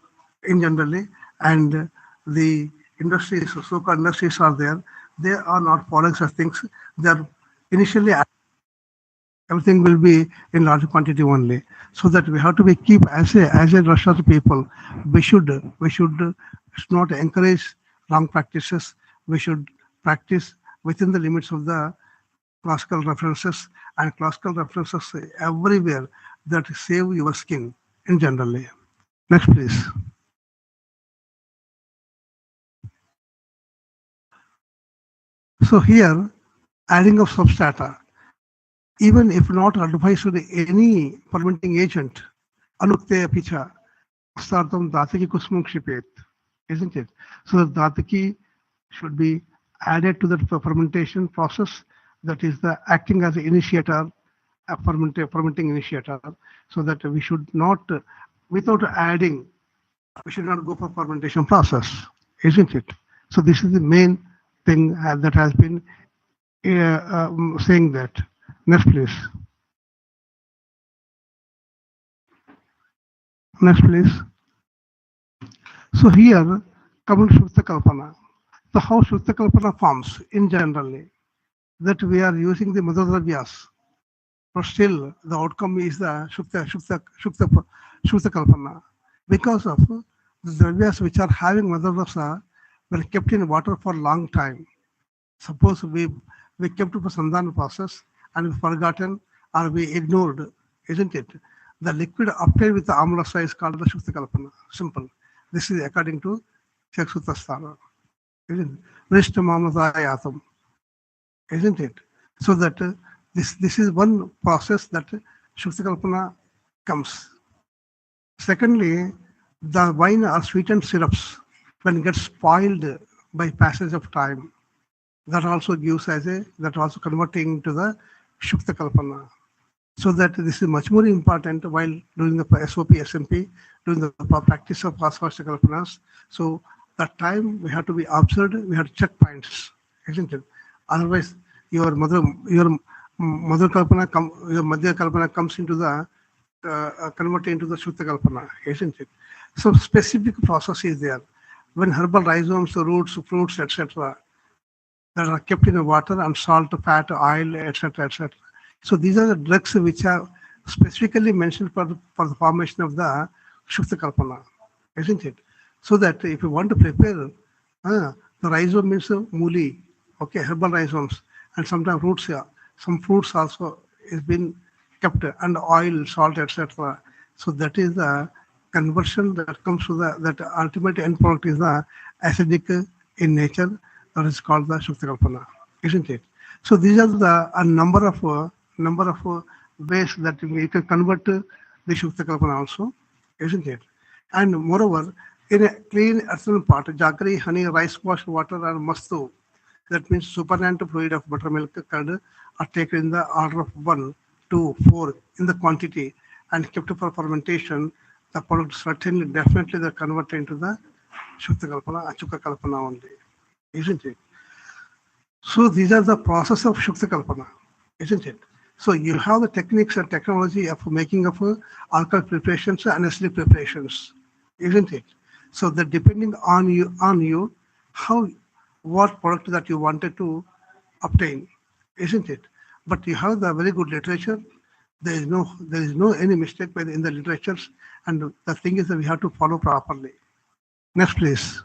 in generally, and the industries, so-called industries are there. They are not following such things. They are initially everything will be in large quantity only, so that we have to be keep as a Russian people. We should not encourage wrong practices. We should practice within the limits of the classical references, and classical references everywhere that save your skin in generally. Next, please. So here, adding of substrata, even if not advised with any fermenting agent, anukte picha, startam dataki kusmum shipet, isn't it? So the dataki should be added to the fermentation process, that is the acting as an initiator, a fermenting initiator, so that we should not, without adding, we should not go for fermentation process, isn't it? So this is the main thing that has been saying that. Next, please. Next, please. So here, coming to Sandhana Kalpana. So how Shukta Kalpana forms in generally, that we are using the Mother Dravyas, but still the outcome is the Shukta Kalpana. Because of the Dravyas which are having Mother Rasa were kept in water for a long time. Suppose we kept for Sandhana process and we forgotten or we ignored, isn't it? The liquid obtained with the Amrasa is called the Shukta Kalpana. Simple. This is according to Chakshutasthana. Isn't it? Vrishta Mamadayatam. Isn't it? So that this is one process that Shukta Kalpana comes. Secondly, the wine or sweetened syrups, when it gets spoiled by passage of time, that also gives that also converting to the Shukta Kalpana. So that this is much more important while doing the SOP, SMP, doing the practice of Rasashastra Kalpanas. So that time we have to be observed, we have to check points, isn't it? Otherwise, your mother Kalpana, your Madhya Kalpana comes into the converted into the Shukta Kalpana, isn't it? So specific process is there. When herbal rhizomes, roots, fruits, etc., that are kept in the water and salt, fat, oil, etc., etc. So these are the drugs which are specifically mentioned for the formation of the Shukta Kalpana, isn't it? So that if you want to prepare, the rhizome means muli, okay, herbal rhizomes, and sometimes roots, some fruits also is been kept, and oil, salt, etc. So that is the conversion that comes to that ultimate end product is the acidic in nature, that is called the Shukta Kalpana, isn't it? So these are a number of ways that we can convert the Shukta Kalpana also, isn't it? And moreover, in a clean earthen pot, jaggery, honey, rice wash, water, and mastu, that means supernatant fluid of buttermilk, curd, are taken in the order of 1, 2, 4 in the quantity and kept for fermentation. The product certainly, definitely, they convert into the Shukta Kalpana, Achuka Kalpana only, isn't it? So these are the process of Shukta Kalpana, isn't it? So you have the techniques and technology of making of alcohol preparations and acidic preparations, isn't it? So that depending on you, what product that you wanted to obtain, isn't it? But you have the very good literature. There is no any mistake in the literatures, and the thing is that we have to follow properly. Next, please.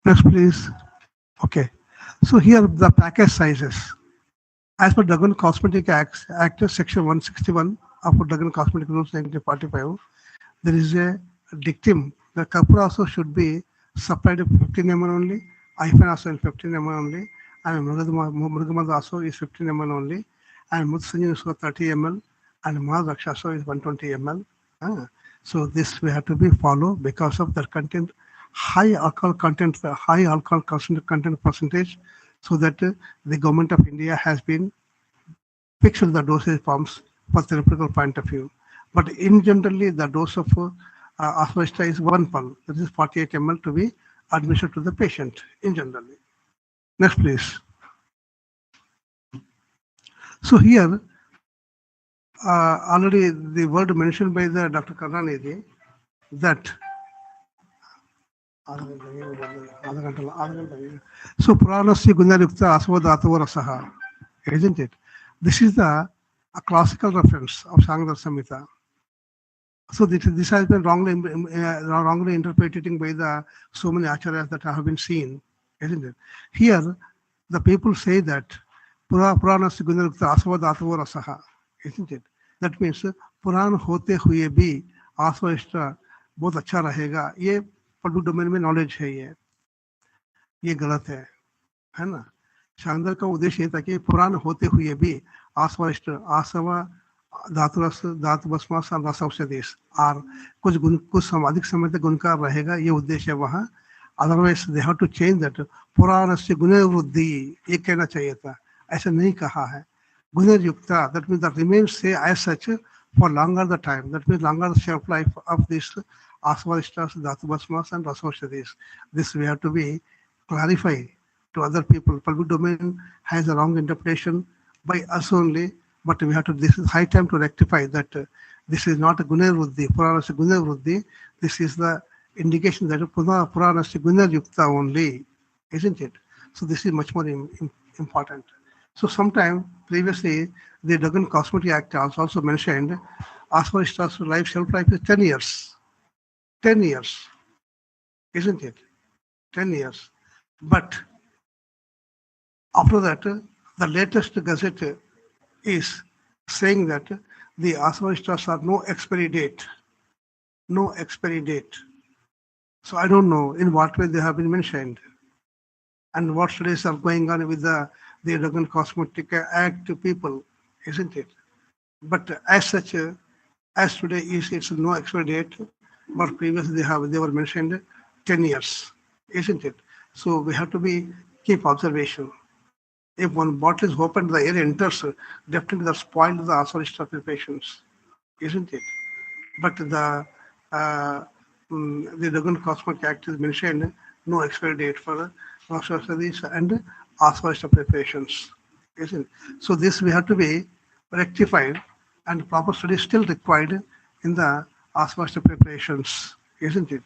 Next, please. Okay. So here the package sizes. As per Dravyaguna Cosmetic Act Section 161 of Dravyaguna Cosmetic Rules 1945, there is a dictum. The Kapur also should be supplied 15 ml only, Ifen also in 15 ml only, and Murgamad also is 15 ml only, and Mutsanjin is 30 ml, and Mahadrakshasa is 120 ml. So this we have to be follow because of the content, high alcohol content percentage, so that the government of India has been fixed the dosage forms for therapeutical point of view. But in generally, the dose of Asvashta is 1 pal, that is 48 ml to be administered to the patient in generally. Next, please. So here, already the word mentioned by the Dr. Karnanidhi that so Puranasya Gunayukta Asvadhatava Rasaha, isn't it? This is a classical reference of Sangha Samhita. So this has been wrongly interpreted by the so many acharyas that have been seen, isn't it? Here, the people say that Puranasya Gunayukta Asvadhatava Rasaha, isn't it? That means Puran hote huye bhi Asvashta बहुत अच्छा रहेगा, ये public domain में knowledge है, ये गलत है ना? शांगर का उद्देश्य ये था कि पुराण होते हुए भी आसवरिष्ठ आसवा धातुरस धातु भस्मास रसौषधेश और कुछ अधिक समय तक गुणकार रहेगा, ये उद्देश्य है वहाँ. Otherwise they have to change that Purana से गुण वृद्धि, ये कहना चाहिए था, ऐसा नहीं कहा है. गुण युक्ता, दैट मीन्स दैट रिमेन्स से as such for longer the time, that means longer the shelf life of this asvarishtas, dhatu bhasmas and rasaushadis. This we have to be clarified to other people. Public domain has a wrong interpretation by us only, but we have to, this is high time to rectify that this is not a gunay vruddhi, Purana is a gunay vruddhi, this is the indication that Puranasti Guna Yukta only, isn't it? So this is much more important. So sometime previously, the Dragon Cosmetic Act also mentioned Aswarista's shelf life is 10 years. 10 years, isn't it? 10 years. But after that, the latest gazette is saying that the Aswarista's are no expiry date. No expiry date. So I don't know in what way they have been mentioned and what studies are going on with the Dragon Cosmetic Act people, isn't it? But as such, as today is it's no expiry date, but previously they were mentioned 10 years, isn't it? So we have to keep observation. If one bottle is opened, the air enters, definitely that spoils the assorted preparations, isn't it? But the Dragon Cosmic Act is mentioned no expiry date for studies and assorted preparations, isn't it? So this we have to be rectified, and proper study is still required in the assorted preparations, isn't it?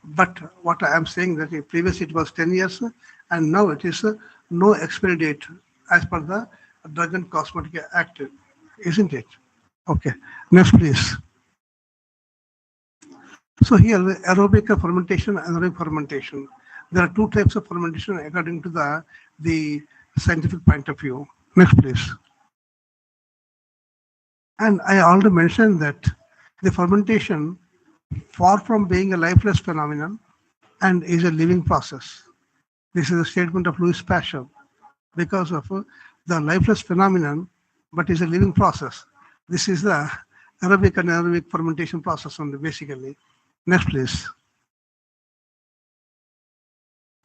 But what I am saying that previously it was 10 years and now it is no expiry date as per the Drug and Cosmetic Act, isn't it? Okay, next please. So here aerobic fermentation and anaerobic fermentation. There are two types of fermentation according to the scientific point of view. Next please. And I already mentioned that the fermentation, far from being a lifeless phenomenon, and is a living process. This is a statement of Louis Pasteur because of the lifeless phenomenon, but is a living process. This is the aerobic and anaerobic fermentation process only, basically. Next, please.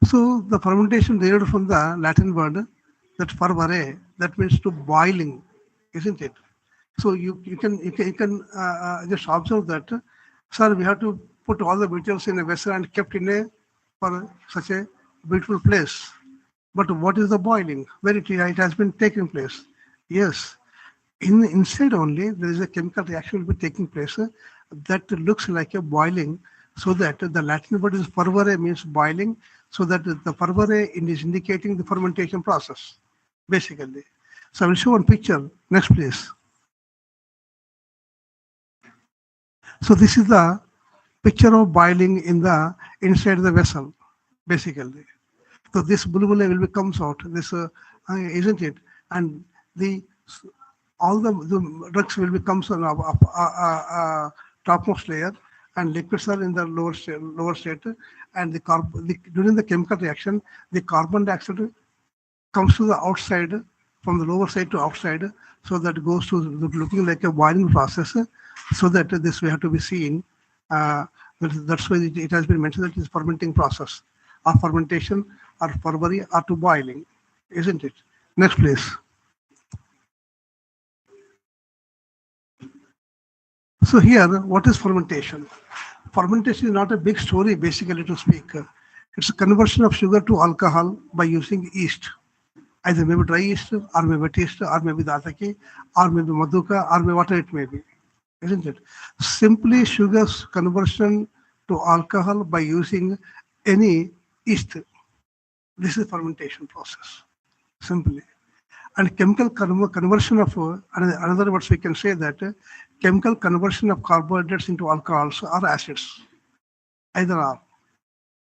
So the fermentation derived from the Latin word that fervere, that means to boiling, isn't it? So you can just observe that, sir, we have to put all the materials in a vessel and kept in for such a beautiful place. But what is the boiling? Where it has been taking place? Yes, inside only there is a chemical reaction will be taking place that looks like a boiling. So that the Latin word is fervere means boiling. So that the fervere is indicating the fermentation process, basically. So I will show one picture. Next, please. So this is the picture of boiling inside the vessel, basically. So this bulbula will comes out. This isn't it? And all the drugs will become on topmost layer, and liquids are in the lower state. And during the chemical reaction, the carbon dioxide comes to the outside, from the lower side to outside, so that goes to looking like a boiling process. So that this we have to be seen. That's why it has been mentioned that it is fermenting process, or fermentation, or fervere, or to boiling, isn't it? Next, please. So here, what is fermentation? Fermentation is not a big story, basically, to speak. It's a conversion of sugar to alcohol by using yeast. Either maybe dry yeast, or maybe wet yeast, or maybe dataki, or maybe maduka, or maybe whatever it may be, isn't it? Simply sugar's conversion to alcohol by using any yeast. This is fermentation process, simply. And chemical conversion of, another words we can say that chemical conversion of carbohydrates into alcohols or acids, either or.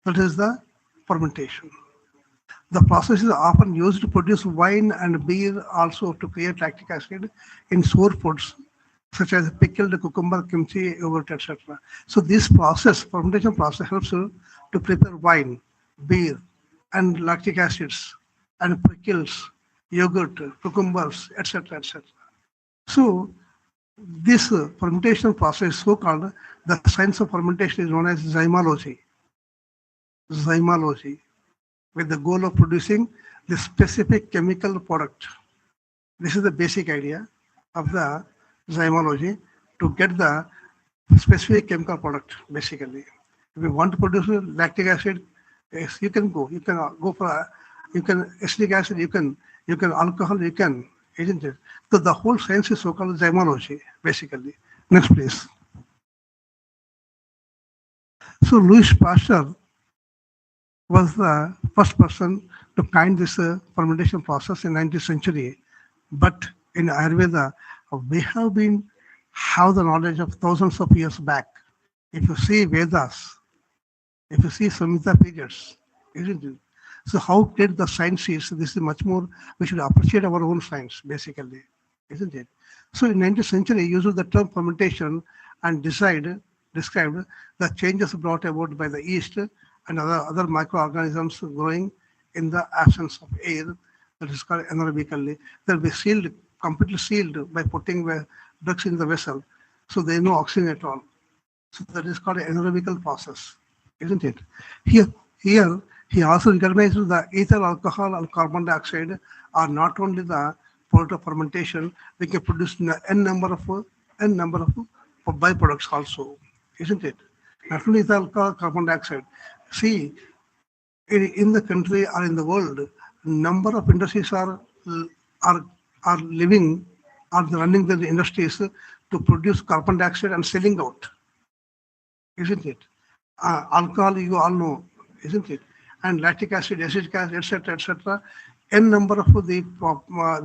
That is the fermentation. The process is often used to produce wine and beer, also to create lactic acid in sour foods such as pickled cucumber, kimchi, yogurt, etc. So this process, fermentation process, helps you to prepare wine, beer, and lactic acids, and pickles, yogurt, cucumbers, etc., etc. So this fermentation process, so-called, the science of fermentation is known as zymology. Zymology, with the goal of producing the specific chemical product. This is the basic idea of the zymology, to get the specific chemical product, basically. If you want to produce lactic acid, yes, you can go. You can go for, you can acetic acid, you can alcohol, you can, isn't it? So the whole science is so-called zymology, basically. Next, please. So Louis Pasteur was the first person to coin this fermentation process in 19th century. But in Ayurveda, we have the knowledge of thousands of years back. If you see Vedas, if you see Samhita periods, isn't it? So how great the science is, this is much more, we should appreciate our own science, basically, isn't it? So in 19th century, used the term fermentation and described the changes brought about by the yeast and other microorganisms growing in the absence of air, that is called anaerobically. They'll be sealed, completely sealed by putting the drugs in the vessel. So there is no oxygen at all. So that is called an anaerobical process, isn't it? Here, he also recognized the ethyl alcohol and carbon dioxide are not only the product of fermentation, we can produce n number of byproducts also, isn't it? Not only ethyl alcohol, carbon dioxide. See, in the country or in the world, number of industries are are living are running the industries to produce carbon dioxide and selling out, isn't it? Alcohol, you all know, isn't it? And lactic acid, acetic acid, etc. N number of the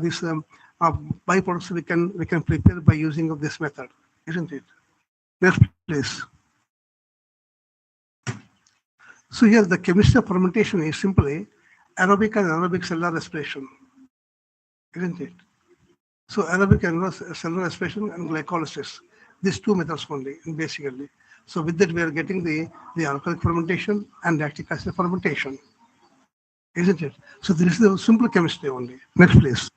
this byproducts we can prepare by using of this method, isn't it? Next, please. So here the chemistry of fermentation is simply aerobic and anaerobic cellular respiration, isn't it? So aerobic and cellular respiration and glycolysis, these two methods only, basically. So with that, we are getting the alcoholic fermentation and lactic acid fermentation, isn't it? So this is the simple chemistry only. Next, please.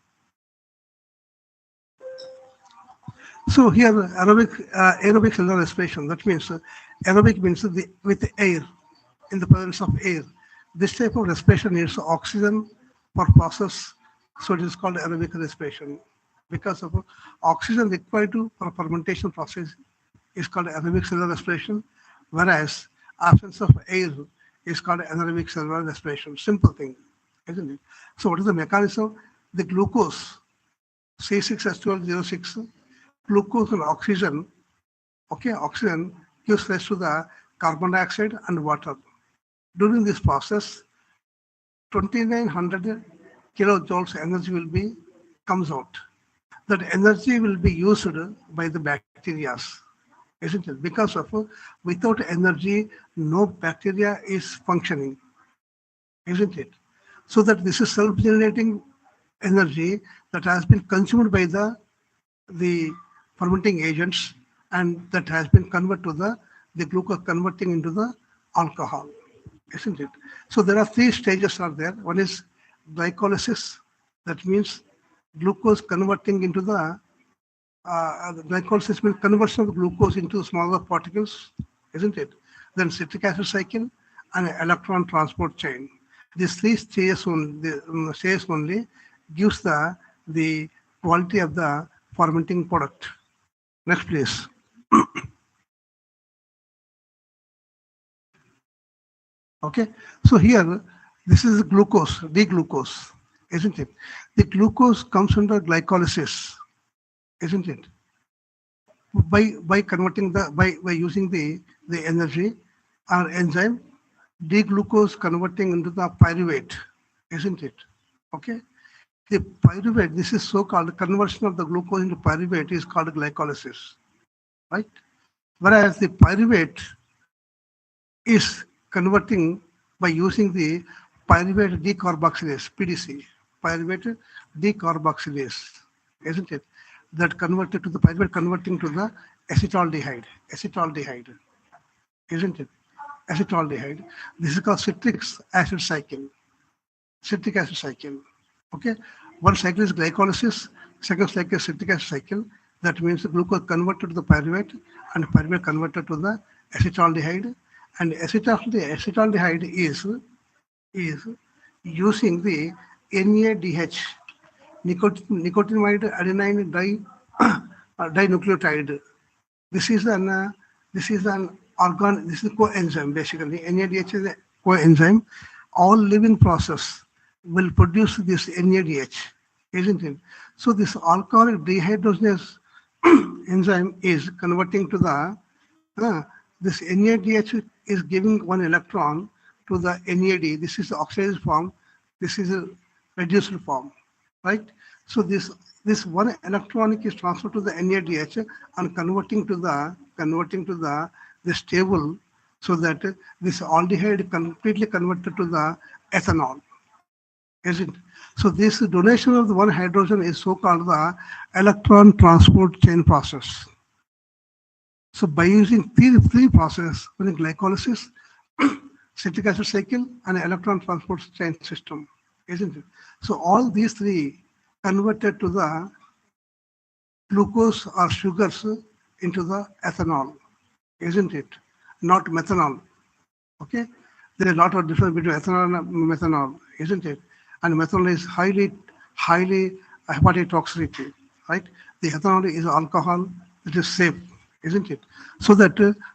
So here, aerobic cellular respiration. That means aerobic means with air, in the presence of air. This type of respiration needs oxygen for process, so it is called aerobic respiration. Because of oxygen required for fermentation process is called anaerobic cellular respiration, whereas absence of air is called anaerobic cellular respiration. Simple thing, isn't it? So what is the mechanism? The glucose, C6H12O6, glucose and oxygen, okay, oxygen gives rise to the carbon dioxide and water. During this process, 2900 kilojoules energy comes out. That energy will be used by the bacteria, isn't it? Because of without energy, no bacteria is functioning, isn't it? So that this is self-generating energy that has been consumed by the fermenting agents, and that has been converted to the glucose converting into the alcohol, isn't it? So there are three stages are there. One is glycolysis, that means glucose converting into the glycolysis means conversion of glucose into smaller particles, isn't it? Then citric acid cycle and electron transport chain. These three stages only gives the quality of the fermenting product. Next, please. Okay, so here this is glucose, D-glucose, isn't it? The glucose comes under glycolysis, isn't it? By converting by using the energy or enzyme, D-glucose converting into the pyruvate, isn't it? Okay, the pyruvate, this is so-called conversion of the glucose into pyruvate is called glycolysis, right? Whereas the pyruvate is converting by using the pyruvate decarboxylase, PDC, pyruvate decarboxylase, isn't it? That converted to the pyruvate converting to the acetaldehyde, isn't it? Acetaldehyde. This is called citric acid cycle. Okay. One cycle is glycolysis, second cycle is citric acid cycle. That means the glucose converted to the pyruvate and pyruvate converted to the acetaldehyde. And acetaldehyde is using the NADH, nicotinamide adenine dinucleotide. This is an this is coenzyme basically. NADH is a coenzyme. All living process will produce this NADH, isn't it? So this alcoholic dehydrogenase enzyme is converting to the this NADH is giving one electron to the NAD. This is the oxidized form. This is a reduced form, right? So this one electronic is transferred to the NADH and converting to the this table, so that this aldehyde completely converted to the ethanol. Isn't it? So this donation of the one hydrogen is so-called the electron transport chain process. So by using three processes, glycolysis, citric acid cycle, and electron transport chain system, isn't it? So all these three converted to the glucose or sugars into the ethanol, isn't it? Not methanol. Okay, there is a lot of difference between ethanol and methanol, isn't it? And methanol is highly hepatic toxicity, right? The ethanol is alcohol that is safe, isn't it? So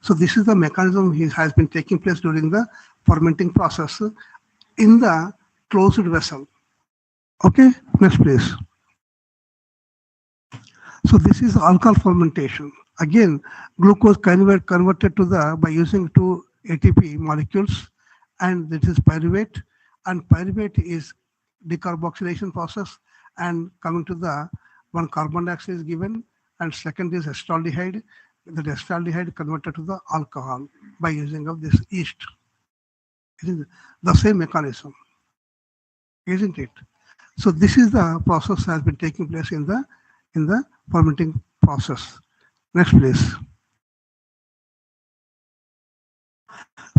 so this is the mechanism has been taking place during the fermenting process in the closed vessel. Okay, next please. So this is alcohol fermentation. Again, glucose converted to the by using two ATP molecules, and this is pyruvate, and pyruvate is decarboxylation process, and coming to the one carbon dioxide is given, and second is acetaldehyde. The acetaldehyde converted to the alcohol by using of this yeast. It is the same mechanism, isn't it? So this is the process has been taking place in the fermenting process. Next, please.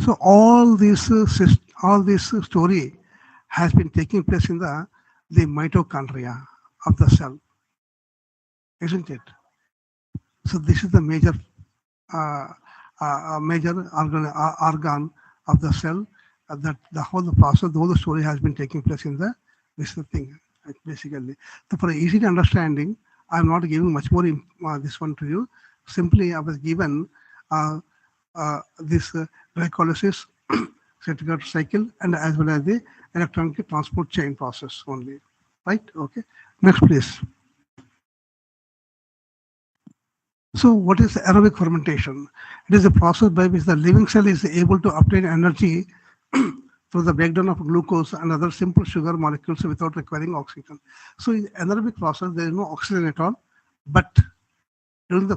So all this story has been taking place in the mitochondria of the cell, isn't it? So this is the major organ of the cell, that the whole process, the whole story has been taking place in the this thing, basically. So for easy understanding, I'm not giving much more this one to you. Simply, I was given this glycolysis, citric acid cycle, and as well as the electronic transport chain process only, right? Okay. Next, please. So what is aerobic fermentation? It is a process by which the living cell is able to obtain energy through the breakdown of glucose and other simple sugar molecules without requiring oxygen. So in anaerobic process, there is no oxygen at all, but during the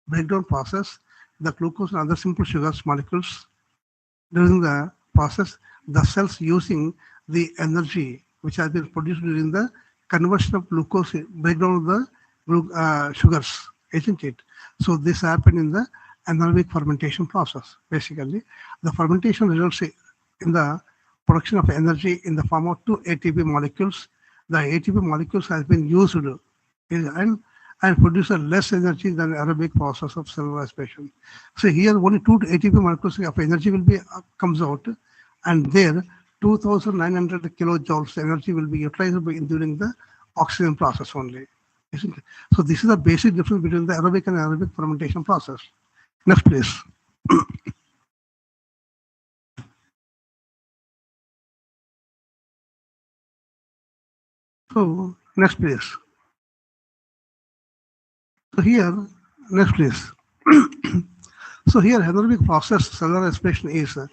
breakdown process, the glucose and other simple sugars molecules, during the process, the cells using the energy which has been produced during the conversion of glucose, breakdown of the sugars, isn't it? So this happened in the anaerobic fermentation process. Basically, the fermentation results in the production of energy in the form of two ATP molecules. The ATP molecules has been used and produce less energy than the aerobic process of cellular respiration. So here only two ATP molecules of energy will be comes out, and there 2,900 kilojoules energy will be utilized during the oxygen process only. Isn't it? So this is the basic difference between the aerobic and anaerobic fermentation process. Next, please. So next, please. So here, next, please. So here, anaerobic process cellular respiration is the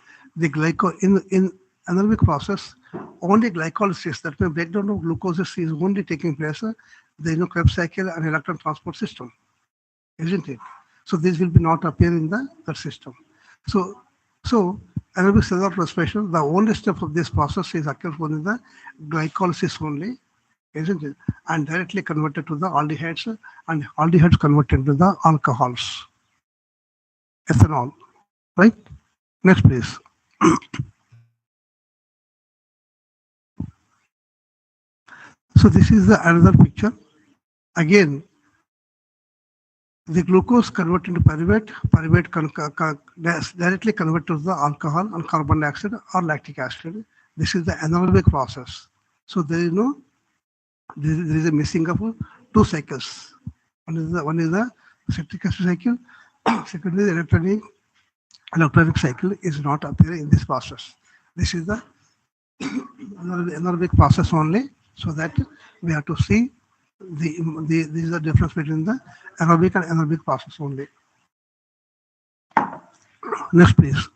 in anaerobic process. Only glycolysis, that means breakdown of glucose, is only taking place. There is no Krebs cycle and electron transport system, isn't it? So this will be not appear in the system. So anaerobic cellular respiration, the only step of this process is occurs only the glycolysis only, isn't it? And directly converted to the aldehydes, and aldehydes converted to the alcohols, ethanol, right? Next, please. So this is the another picture. Again, the glucose converted into pyruvate, directly converted to the alcohol and carbon dioxide or lactic acid. This is the anaerobic process. So there is a missing of two cycles. One is the citric acid cycle. Second is the electronic cycle is not appearing in this process. This is the anaerobic process only, so that we have to see this is the difference between the aerobic and anaerobic process only. Next, please.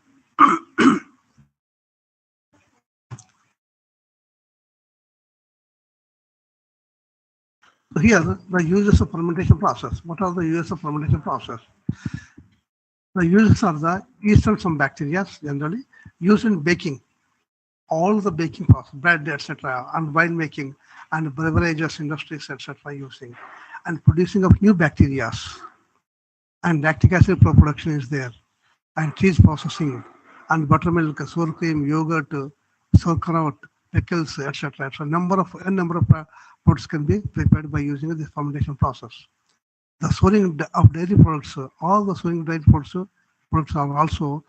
So here, the uses of fermentation process. What are the uses of fermentation process? The uses are the yeast and some bacteria generally used in baking. All the baking process, bread, etc., and wine making, and beverages industries, etc., using, and producing of new bacteria, and lactic acid production is there, and cheese processing, and buttermilk, sour cream, yogurt, sauerkraut, pickles, etc. So a number of products can be prepared by using this fermentation process. The sowing of dairy products, all the sowing dairy products are also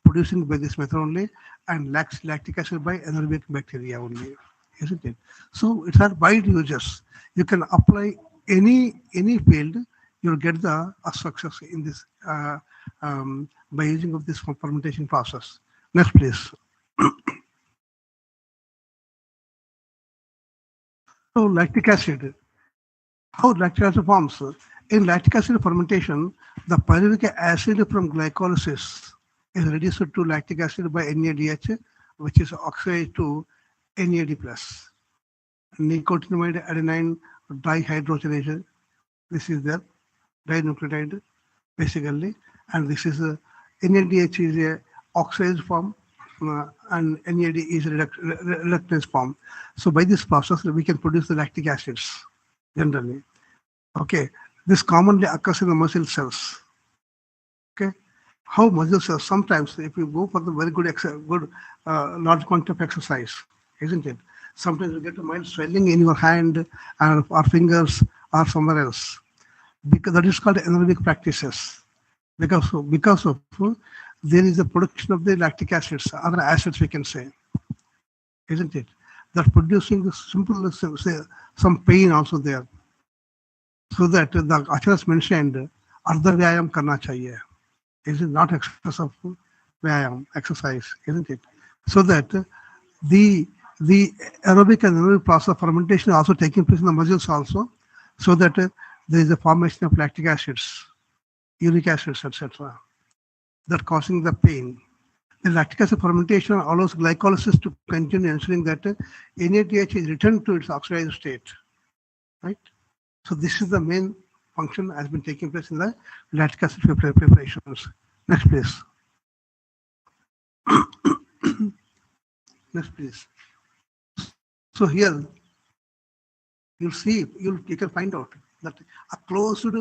producing by this method only, and lactic acid by anaerobic bacteria only, isn't it? So it has wide uses. You can apply any field, you'll get the success in this by using of this fermentation process. Next, please. So lactic acid. How lactic acid forms? In lactic acid fermentation, the pyruvic acid from glycolysis is reduced to lactic acid by NADH, which is oxidized to NAD+. Nicotinamide adenine dihydrogenase, this is the dinucleotide basically, and this is NADH is a oxidized form, and NAD is reductase form. So by this process, we can produce the lactic acids generally. Okay, this commonly occurs in the muscle cells. Okay, how muscle cells? Sometimes, if you go for the very good large quantity of exercise, isn't it? Sometimes you get a mild swelling in your hand or fingers or somewhere else, because that is called anaerobic practices. Because of there is a production of the lactic acids, other acids we can say, isn't it? That producing the simple, say, some pain also there. So that the Acharyas mentioned, Ardha Vyayam karna chahiye. Is it not excess of Vyayam, exercise, isn't it? So that the aerobic and anaerobic process of fermentation is also taking place in the muscles also, so that there is a formation of lactic acids, uric acids, etc., that causing the pain. The lactic acid fermentation allows glycolysis to continue, ensuring that NADH is returned to its oxidized state, right? So this is the main function has been taking place in the lactic acid preparations. Next, please. Next, please. So here you'll see, you can find out that a closed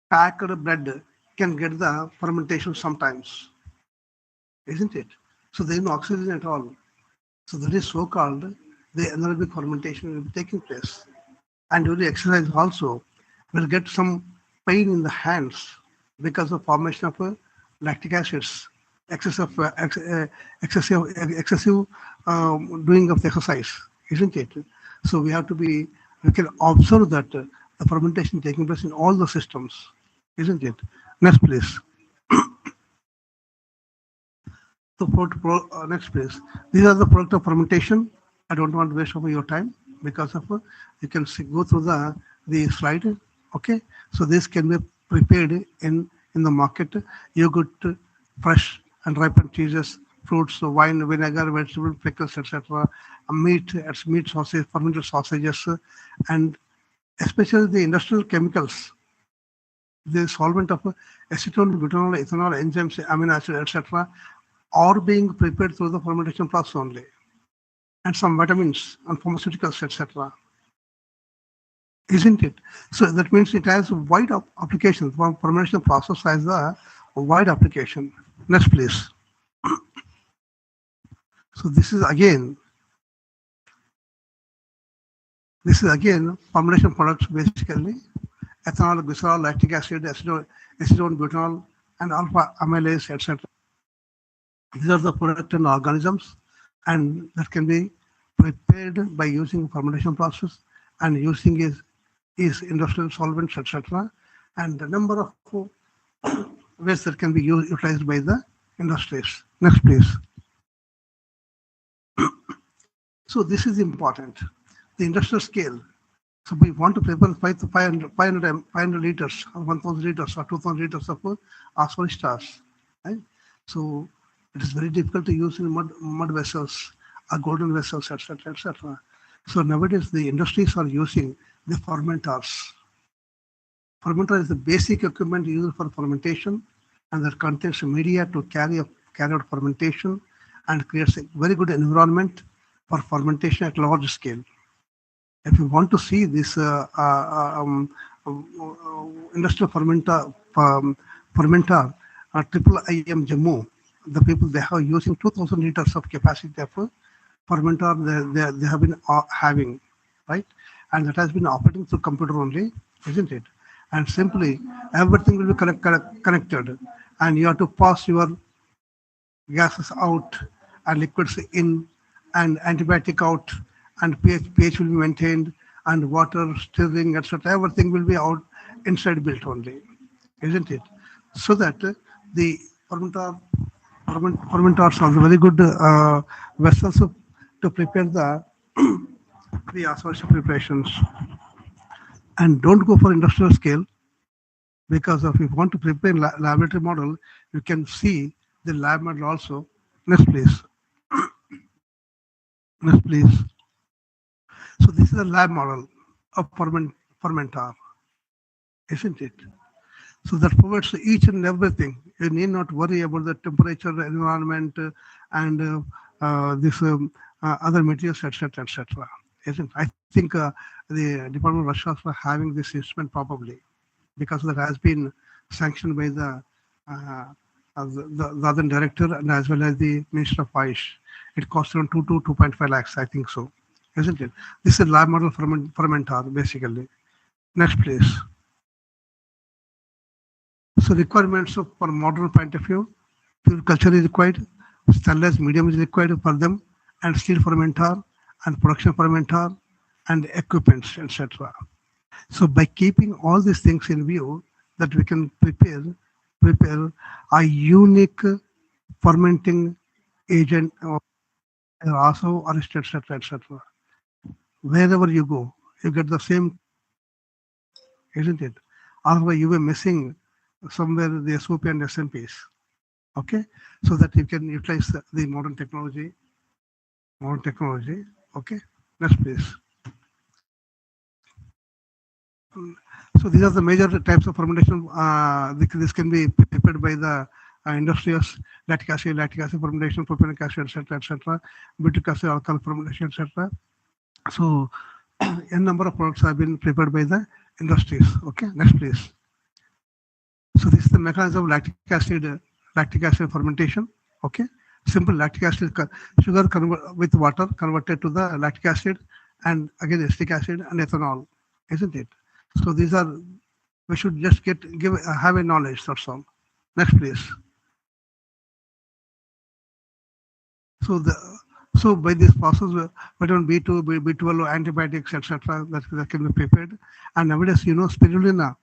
packed bread can get the fermentation sometimes, isn't it? So there is no oxygen at all. So that is so-called the anaerobic fermentation will be taking place. And during exercise also, we'll get some pain in the hands because of formation of lactic acids, excessive doing of the exercise, isn't it? So we can observe that the fermentation taking place in all the systems, isn't it? Next, please. So next, please. These are the product of fermentation. I don't want to waste over your time because of you can go through the slide. Okay, so this can be prepared in the market: yogurt, fresh and ripened cheeses, fruits, wine, vinegar, vegetable pickles, etc. Meat sausage, fermented sausages, and especially the industrial chemicals, the solvent of acetone, butanol, ethanol, enzymes, amino acid, etc., are being prepared through the fermentation process only, and some vitamins and pharmaceuticals, etc. Isn't it? So that means it has wide application. The fermentation process has a wide application. Next, please. So this is again fermentation products, basically ethanol, glycerol, lactic acid, acetone, butanol, and alpha amylase, etc. These are the product and organisms, and that can be prepared by using fermentation process and using is industrial solvents, etc. And the number of ways that can be utilized by the industries. Next, please. So this is important. The industrial scale. So we want to prepare 500 liters or 1,000 liters or 2,000 liters of Aswari stars. Right? So it is very difficult to use in mud vessels, golden vessels, etc., etc. So nowadays the industries are using the fermenters. Fermenter is the basic equipment used for fermentation, and that contains media to carry out fermentation and creates a very good environment for fermentation at large scale. If you want to see this industrial fermenter, triple IM Jammu, the people they have using 2,000 liters of capacity of fermenter they have been having, right? And that has been operating through computer only, isn't it? And simply everything will be connected, and you have to pass your gases out and liquids in and antibiotic out, and pH will be maintained, and water stirring, etc. Everything will be out inside built only, isn't it? So that the fermenter, fermenters are very good vessels to prepare the isolation preparations. And don't go for industrial scale, because if you want to prepare laboratory model, you can see the lab model also. Next, please. Next, please. So this is a lab model of fermentar, isn't it? So that provides each and everything. You need not worry about the temperature, the environment, and this other materials, etc., etc. Isn't? I think the Department of Rasashastra are having this instrument probably, because that has been sanctioned by uh, the other director and as well as the Minister of Ayush. It costs around 2 to 2.5 lakhs, I think so, isn't it? This is lab model fermentar basically. Next, please. So requirements for modern point of view, pure culture is required, stainless medium is required for them, and steel fermentar, and production fermentar, and equipments, etc. So by keeping all these things in view, that we can prepare a unique fermenting agent, also arrested, etc., etc. Wherever you go, you get the same, isn't it? Otherwise, you were missing somewhere the SOP and SMPs. Okay, so that you can utilize the modern technology. Modern technology. Okay, next please. So these are the major types of fermentation. This can be prepared by the industrials: lactic acid fermentation, propionic acid, etc., etc., butyric acid alcohol fermentation, etc. So, a number of products have been prepared by the industries. Okay, next please. So this is the mechanism of lactic acid fermentation. Okay, simple lactic acid sugar with water converted to the lactic acid, and again acetic acid and ethanol, isn't it? So these are, we should just have a knowledge. That's all. Next, please. So by this process, vitamin B2, B12, antibiotics, etc., that can be prepared. And nowadays, spirulina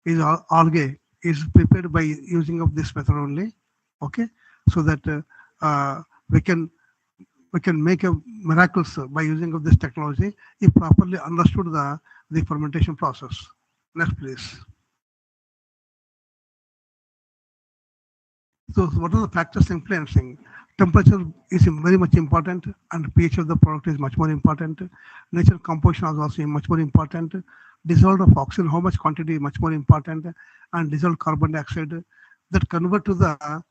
is algae is prepared by using of this method only. Okay, so that we can make a miracles by using of this technology if properly understood the fermentation process. Next, please. So what are the factors influencing? Temperature is very much important, and pH of the product is much more important. Natural composition is also much more important. Dissolved of oxygen, how much quantity is much more important, and dissolved carbon dioxide that convert to the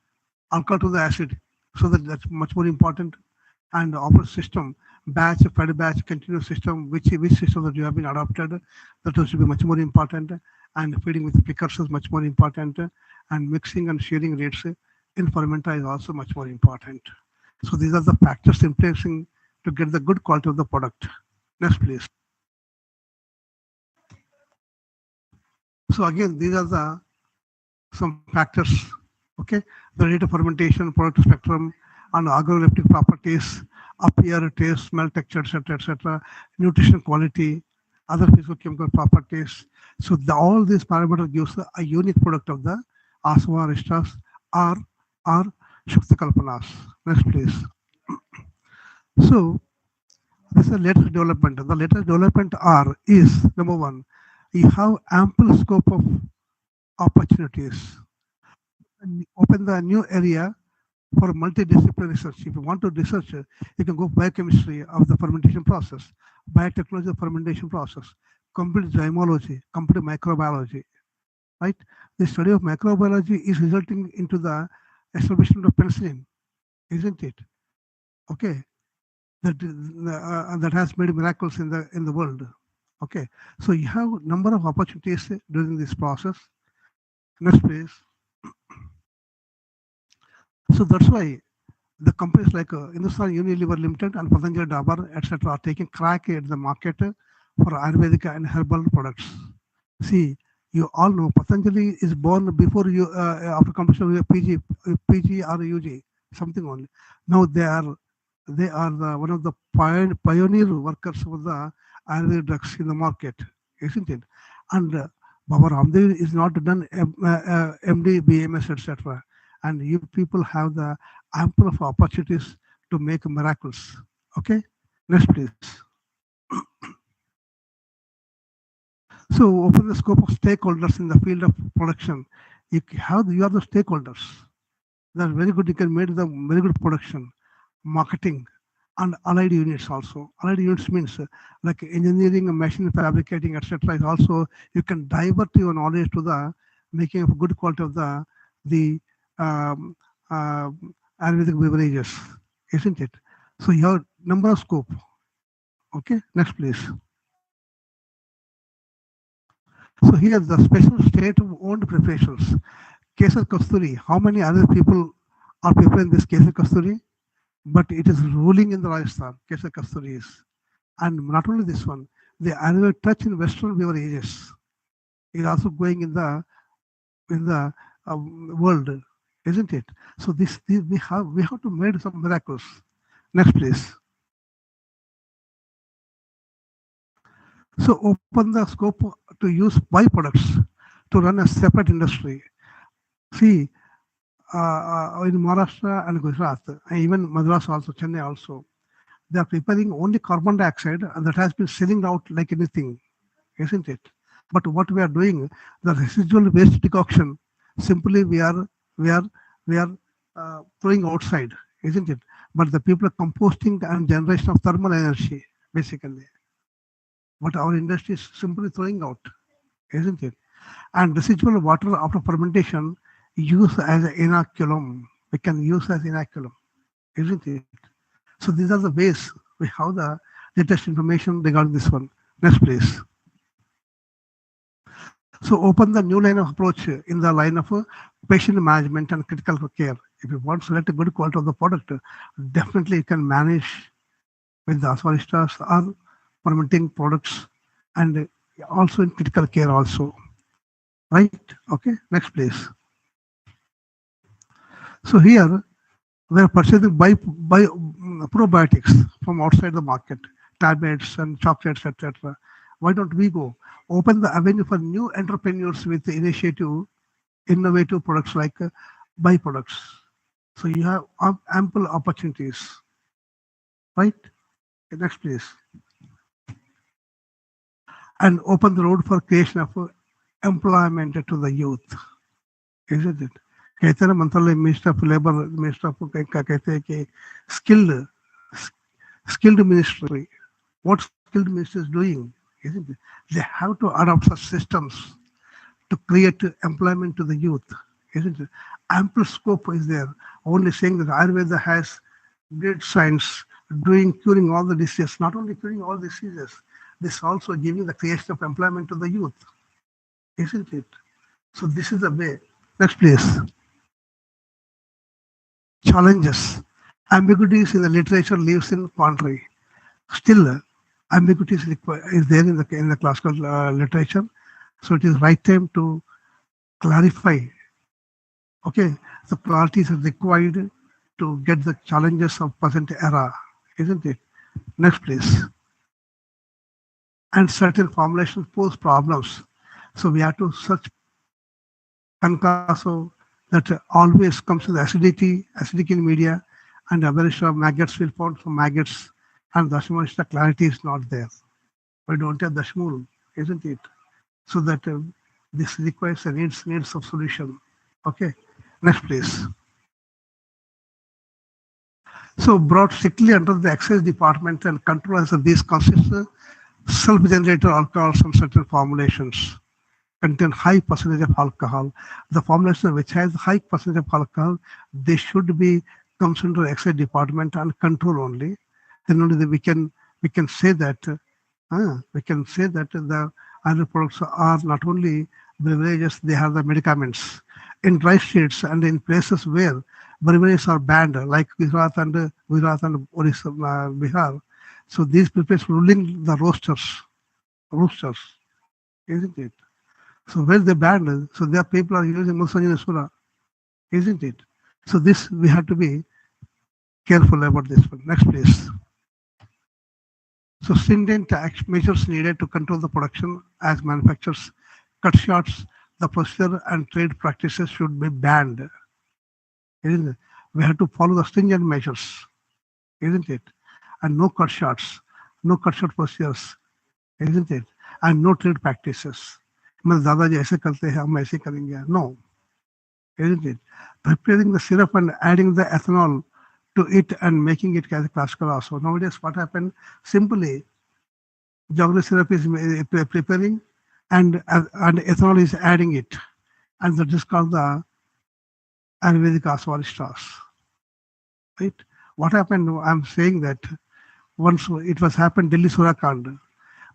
alcohol to the acid. So that's much more important. And operating system, batch, fed batch, continuous system, which system that you have been adopted, that should be much more important. And feeding with precursors much more important. And mixing and sharing rates in fermenter is also much more important. So these are the factors influencing to get the good quality of the product. Next, please. So again, these are some factors. Okay, the rate of fermentation, product spectrum, and organoleptic properties, appear, taste, smell, texture, etc., nutrition quality, other physicochemical properties. So all these parameters gives a unique product of the Asava Aristas or Shakti Kalpanas. Next, please. So this is the latest development. The latest development is number one, you have ample scope of opportunities and open the new area for multidisciplinary research. If you want to research, you can go biochemistry of the fermentation process, biotechnology of fermentation process, complete zymology, complete microbiology, right? The study of microbiology is resulting into the establishment of penicillin, isn't it? Okay, that has made miracles in the world. Okay, so you have a number of opportunities during this process. Next, please. So that's why the companies like Hindustan Unilever Limited and Patanjali Dabur, etc., are taking crack at the market for Ayurvedic and herbal products. See, you all know Patanjali is born before you after completion of your PG or UG, something only. Now they are one of the pioneer workers for the Ayurvedic drugs in the market, isn't it? And Baba Ramdev is not done MD, BMS, etc. And you people have the ample of opportunities to make miracles. Okay, next please. So open the scope of stakeholders in the field of production. You are the stakeholders. That's very good. You can make the very good production, marketing, and allied units also. Allied units means like engineering, machine fabricating, etc. Is also you can divert your knowledge to the making of good quality of the um, uh, Ayurvedic beverages, isn't it? So you have number of scope. Okay, next please. So here the special state-owned preparations. Kesar Kasturi. How many other people are preparing this Kesar Kasturi? But it is ruling in the Rajasthan. Kesar Kasturi is, and not only this one, the Ayurvedic touch in Western beverages is also going in the world, isn't it? So this we have to make some miracles. Next, please. So open the scope to use byproducts to run a separate industry. See, in Maharashtra and Gujarat, and even Madras also, Chennai also, they are preparing only carbon dioxide, and that has been selling out like anything, isn't it? But what we are doing, the residual waste decoction, simply we are throwing outside, isn't it? But the people are composting and generation of thermal energy, basically. But our industry is simply throwing out, isn't it? And residual water after fermentation used as an inoculum. We can use as inoculum, isn't it? So these are the ways we have the latest information regarding this one. Next, please. So open the new line of approach in the line of patient management and critical care. If you want to select a good quality of the product, definitely you can manage with the Aswaristas or fermenting products and also in critical care also. Right? Okay, next please. So here we are purchasing by probiotics from outside the market, tablets and chocolates, etc. Why don't we go open the avenue for new entrepreneurs with initiative, innovative products like byproducts? So you have ample opportunities, right? Next, please. And open the road for creation of employment to the youth, isn't it? कहते हैं ना मंत्रालय minister of labour minister of क्या कहते हैं कि skilled ministry. What skilled ministry is doing, isn't it? They have to adopt such systems to create employment to the youth, isn't it? Ample scope is there. Only saying that Ayurveda has great science curing all the diseases, not only curing all diseases, this also giving the creation of employment to the youth, isn't it? So this is the way. Next, please. Challenges. Ambiguities in the literature lives in quandary. Still, ambiguity is there in the classical literature. So it is right time to clarify. Okay, the clarity is required to get the challenges of present era, isn't it? Next, please. And certain formulations pose problems. So we have to search Pancaso that always comes with acidic in media, and average of maggots will found from maggots, and Dashmurishta clarity is not there. We don't have Dashmul, isn't it? So that this requires a needs of solution. Okay, next please. So brought strictly under the excise department and control as these consist self-generated alcohols and certain formulations contain high percentage of alcohol. The formulation which has high percentage of alcohol, they should be comes under excise department and control only. Then only we can say that the other products are not only beverages, they have the medicaments. In dry states and in places where beverages are banned, like Gujarat and Orissa, Bihar. So these people ruling the roasters, isn't it? So where they banned, so their people are using Musanjana Sura, isn't it? So this we have to be careful about this one. Next, please. So stringent measures needed to control the production as manufacturers cut shorts the procedure and trade practices should be banned. Isn't it? We have to follow the stringent measures, isn't it? And no cut shorts, no cut short procedures, isn't it? And no trade practices. मतलब दादाजी ऐसे करते हैं हम ऐसे करेंगे. No, isn't it? Preparing the syrup and adding the ethanol to it and making it as a classical also. Nowadays, what happened? Simply, jaggery syrup is preparing and ethanol is adding it. And that is called the Ayurvedic Aswaristas. Right? What happened? I'm saying that once it was happened, Delhi Surakand,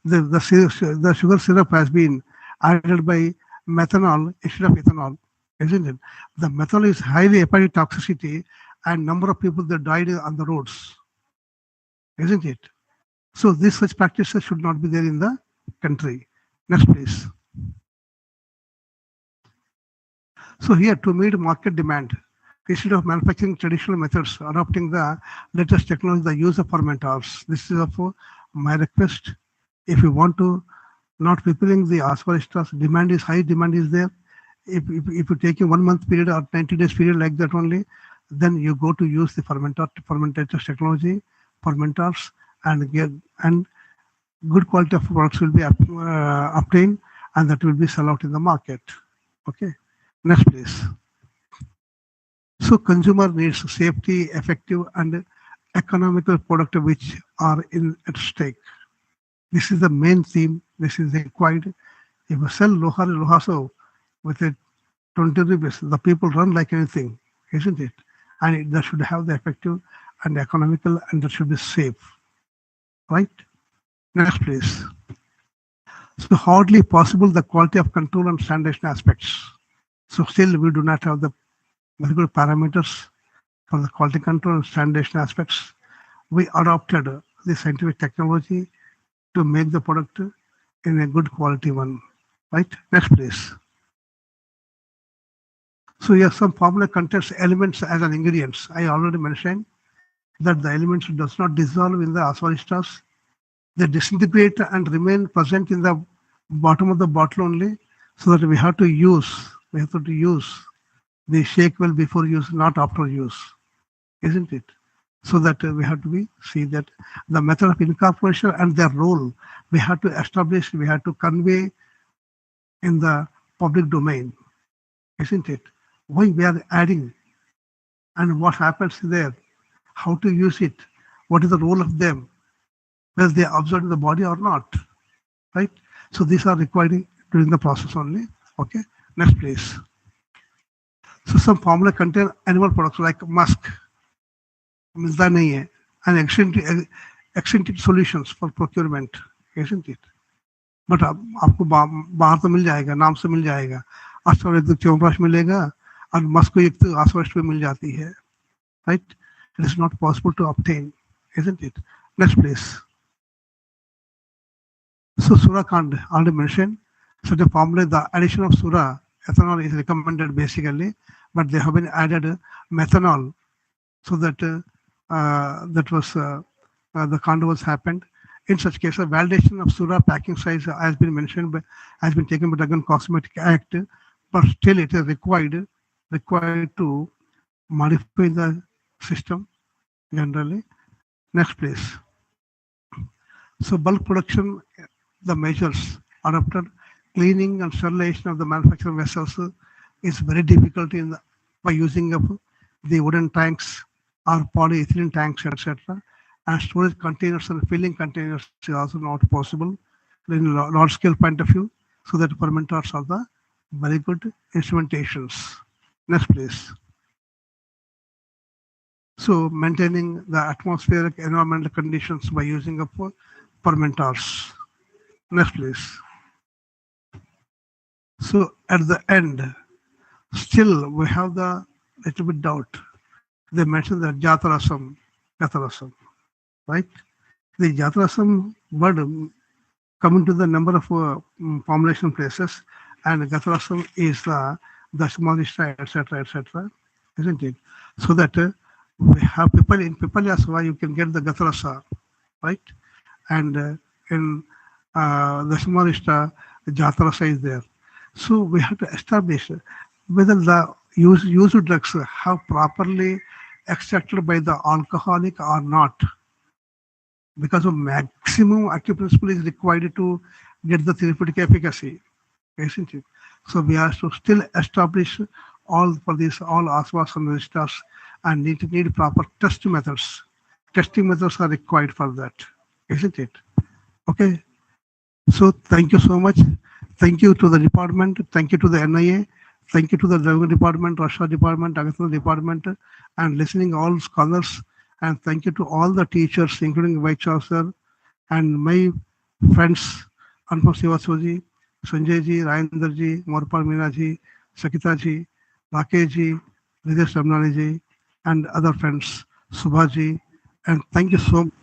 the sugar syrup has been added by methanol instead of ethanol, isn't it? The methanol is highly hepatic toxicity and number of people that died on the roads, isn't it? So these such practices should not be there in the country. Next, please. So here to meet market demand, instead of manufacturing traditional methods, adopting the latest technology, the use of fermenters. This is also my request. If you want to not preparing the aswaristas, demand is high, demand is there. If you take a 1 month period or 90 days period like that only, then you go to use the fermentators technology, fermenters, and good quality of products will be obtained, and that will be sell out in the market. Okay, next please. So consumer needs safety, effective, and economical product which are at stake. This is the main theme. This is required. If you sell Lohaso with a 20 rupees, the people run like anything, isn't it? And that should have the effective and economical, and that should be safe. Right? Next, please. So hardly possible the quality of control and standardization aspects. So still we do not have the very good parameters for the quality control and standardization aspects. We adopted the scientific technology to make the product in a good quality one. Right? Next, please. So here some formula contains elements as an ingredients. I already mentioned that the elements does not dissolve in the aswaristas. They disintegrate and remain present in the bottom of the bottle only, so that we have to use the shake well before use, not after use, isn't it? So that we have to see that the method of incorporation and their role we have to establish, we have to convey in the public domain, isn't it? Why we are adding and what happens there, how to use it, what is the role of them, whether they are absorbed in the body or not, right? So these are required during the process only. Okay, next please. So some formula contain animal products like musk, मिलता नहीं है, and eccentric solutions for procurement, isn't it? But आपको बाहर तो मिल जाएगा, नाम से मिल जाएगा, आस्वारित च्यवनप्राश मिलेगा और मस्क को युक्त आस्वारित पे मिल जाती है, right? It is not possible to obtain, isn't it? Next please. So Sura Kand already mentioned, such a formula, the addition of Sura, ethanol is recommended basically, but they have been added methanol, so that that was the Kand was happened. In such cases, validation of Sura packing size has been mentioned, has been taken by the Dragon Cosmetic Act, but still it is required to modify the system generally. Next please. So bulk production, the measures adopted, cleaning and sterilization of the manufacturing vessels is very difficult by using of the wooden tanks or polyethylene tanks, etc. And storage containers and filling containers is also not possible in a large scale point of view. So that fermenters are the very good instrumentations. Next, please. So maintaining the atmospheric environmental conditions by using of fermenters. Next, please. So at the end, still we have the little bit doubt. They mentioned that Jatarasam, right? The Jatarasam word coming to the number of formulation places, and Gatarasam is the Smadhishtha, etc., isn't it? So that we have people in Pipalyasva, you can get the Gatarasa, right? And in the Smadhishtha, the Jatarasa is there. So we have to establish whether the used drugs have properly extracted by the alcoholic or not, because of maximum acupressure is required to get the therapeutic efficacy, isn't it? So we have to still establish all for this, all asvas and registers, and need proper test methods. Testing methods are required for that, isn't it? Okay. So thank you so much. Thank you to the department. Thank you to the NIA. Thank you to the Dravyaguna department, Rasha department, Agad department, and listening all scholars. And thank you to all the teachers, including Vice Chancellor and my friends, Anupam Srivastava, Sanjay ji, Rajendra ji, Morpal Meena ji, Sakita ji, Rakesh ji, Nidesh Ramnani ji, and other friends, Subha ji. And thank you so much.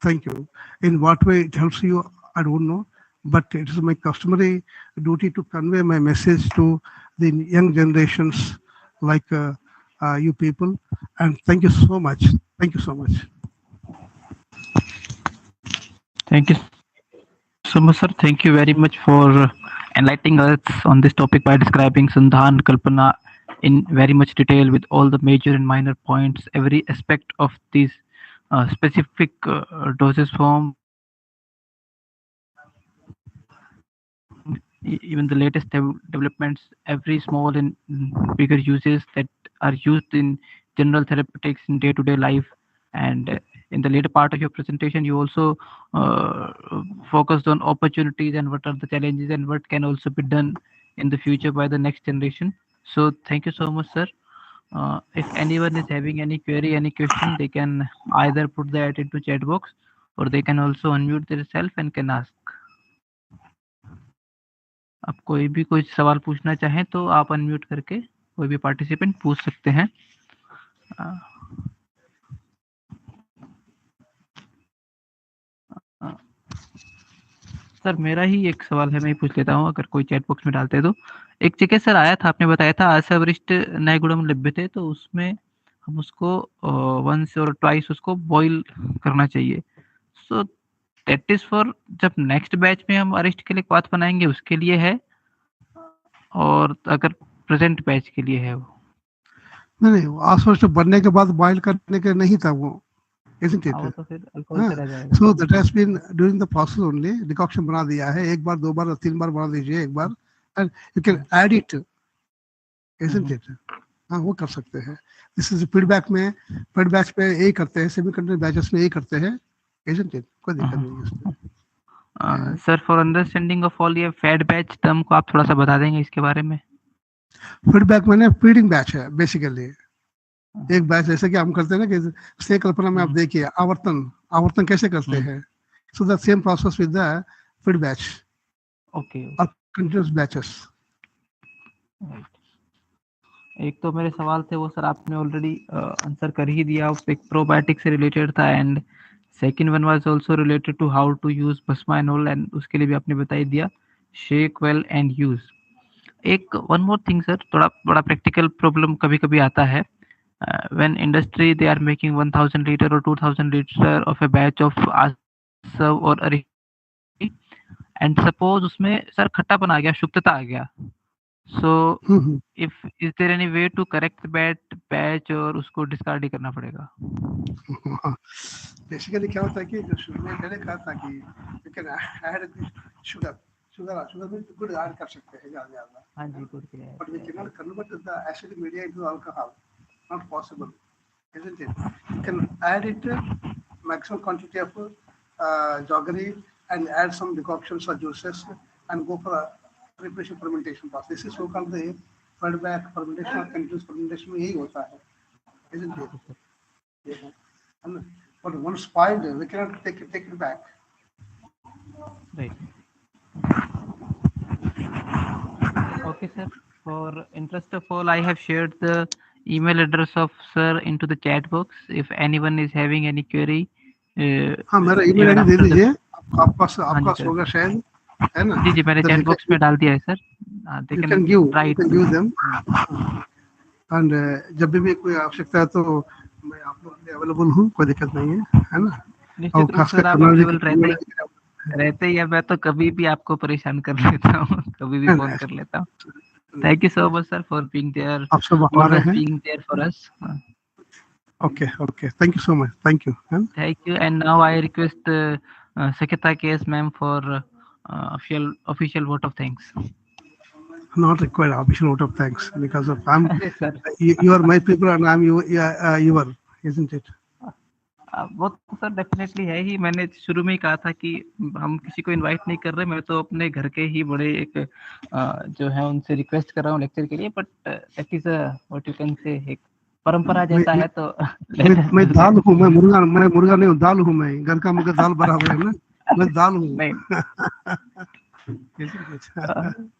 Thank you. In what way it helps you, I don't know, but it is my customary duty to convey my message to the young generations like you people. And thank you so much. Thank you so much. Thank you so much, sir. Thank you very much for enlightening us on this topic by describing Sandhana Kalpana in very much detail with all the major and minor points, every aspect of these specific dosage form, even the latest developments, every small and bigger uses that are used in general therapeutics in day-to-day life. And in the later part of your presentation, you also uh, focused on opportunities and what are the challenges and what can also be done in the future by the next generation. So thank you so much, sir. If anyone is having any query, any question, they can either put that into chat box or they can also unmute themselves and can ask. आप कोई भी कोई सवाल पूछना चाहें तो आप unmute करके कोई भी पार्टिसिपेंट पूछ सकते हैं। सर मेरा ही एक सवाल है, मैं ही पूछ लेता हूँ अगर कोई चैट बॉक्स में डालते हैं तो। एक जगह सर आया था, आपने बताया था आसवरिष्ट नैगुणम लभ्यते, तो उसमें हम उसको वंस और ट्वाइस उसको बॉईल करना चाहिए। सो दैट इज फॉर जब नेक्स्ट बैच में हम अरिष्ट के लिए बात बनाएंगे उसके लिए है, और अगर प्रेजेंट बैच के लिए है वो? नहीं, आसवरिष्ट बनने के बाद बॉईल करने के नहीं था वो, isn't it? तो फिर अल्कोहल चला जाएगा। So that has been during the process only. Decoction बना दिया है, एक बार, दो बार, तीन बार बना दीजिए एक बार, and you can add it, isn't it? हाँ, वो कर सकते हैं। दिस इज फीडबैक में, फीडबैक पे यही करते हैं, सेमीकंडक्टर बैचेस में यही करते हैं, isn't it? कोई दिक्कत नहीं है इसमें। Sir for understanding of all, ये फेड बैच टर्म को आप थोड़ा सा बता देंगे इसके बारे में? फीडबैक मैंने फीडिंग बैच है बेसिकली। एक बैच जैसे कि हम करते हैं ना कि स्नेह कल्पना में आप देखिए आवर्तन कैसे करते हैं, so the same process with the feed batch. Okay, और कंटिन्यूअस बैचेस। एक तो मेरे सवाल थे वो सर आपने ऑलरेडी आंसर कर ही दिया, एक प्रोबायोटिक से रिलेटेड था, and second one was also related to how to use bhasma and all, and उसके लिए भी आपने बता ही दिया, शेक वेल एंड यूज। एक वन मोर थिंग सर, थोड़ा बड़ा प्रैक्टिकल प्रॉब्लम कभी कभी आता है, when industry they are making 1000 liter or 2000 liter of a batch of asav or aristi, and suppose उसमें सर खट्टापन आ गया, शुद्धता आ गया, so if is there any way to correct that batch और उसको डिस्कार्ड ही करना पड़ेगा? बेसिकली क्या होता है कि जो शुगर में मैंने कहा था कि यू कैन ऐड शुगर में गुड ऐड कर सकते हैं ज्यादा। हाँ जी, गुड किया है, but we can not convert the acidic media into alcohol, not possible. isn't it? You can add it maximum quantity of jaggery and add some decoctions or juices and go for a preparation fermentation process. This is so-called the feedback fermentation or continuous fermentation में यही होता है, isn't it? Yeah. And, but once spoiled, we cannot take it back. Right. Okay, sir. For interest of all, I have shared the email address of sir into the chat box. If anyone is having any query, हाँ मेरा email even ID they after the दीजिए, आपका हाँ जी आपका sir, होगा शायद, है ना? जी जी मैंने Then चैट you बॉक्स में डाल दिया है sir. They you can can try it. give them. And जब भी कोई आवश्यकता है तो मैं आप लोग के लिए अवेलेबल हूँ, कोई दिक्कत नहीं है ना? और निश्चित रूप खासकर सर आप करुणा जी अवेलेबल रहते ही है. मैं तो कभी भी आपको परेशान कर लेता हूँ, कभी भी फोन कर लेता हूँ. Thank you so much, sir, for being there. आप सब हमारे Always हैं. being there for us. Okay. Thank you so much. Thank you. Thank you. And now I request Sakita KS ma'am for official vote of thanks. Not required official vote of thanks because of Yes, sir. you are my people and I'm you, isn't it? वो तो sir definitely है ही. मैंने शुरू में ही कहा था कि हम किसी को इनवाइट नहीं कर रहे. मैं तो अपने घर के ही बड़े एक जो है उनसे रिक्वेस्ट कर रहा हूँ लेक्चर के लिए. But that is what you can say एक परंपरा जैसा है. तो मैं दाल हूँ, मैं मुर्गा नहीं हूँ, दाल हूँ. मैं घर का मुर्गा दाल बराबर है ना, मैं दाल हूँ. नहीं.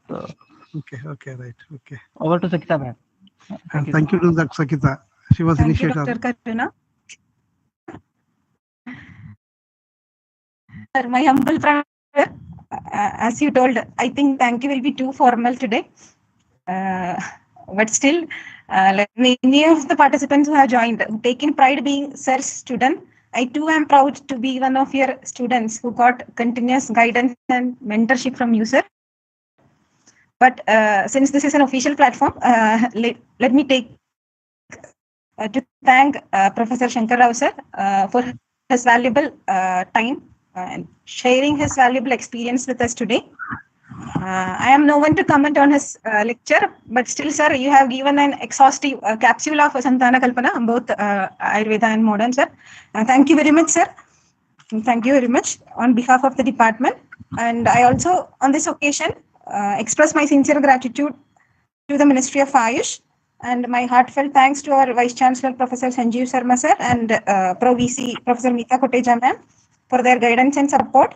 तो Okay, right. Okay. Over to Sakita ma'am. Thank you to Sakita. She was initiator. Thank you, Dr. Karuna. Sir, my humble prayer, as you told, I think thank you will be too formal today. But still, many of the participants who have joined, taken pride being sir's student. I too am proud to be one of your students who got continuous guidance and mentorship from you, sir. But since this is an official platform, let me take to thank Professor Shankar Rao, sir, for his valuable time and sharing his valuable experience with us today. I am no one to comment on his lecture, but still, sir, you have given an exhaustive capsule of Sandhana Kalpana on both Ayurveda and modern, sir. Thank you very much, sir. Thank you very much on behalf of the department. And I also, on this occasion, express my sincere gratitude to the Ministry of Ayush and my heartfelt thanks to our Vice Chancellor, Professor Sanjeev Sharma, sir, and Pro VC, Professor Meeta Koteja, ma'am, for their guidance and support.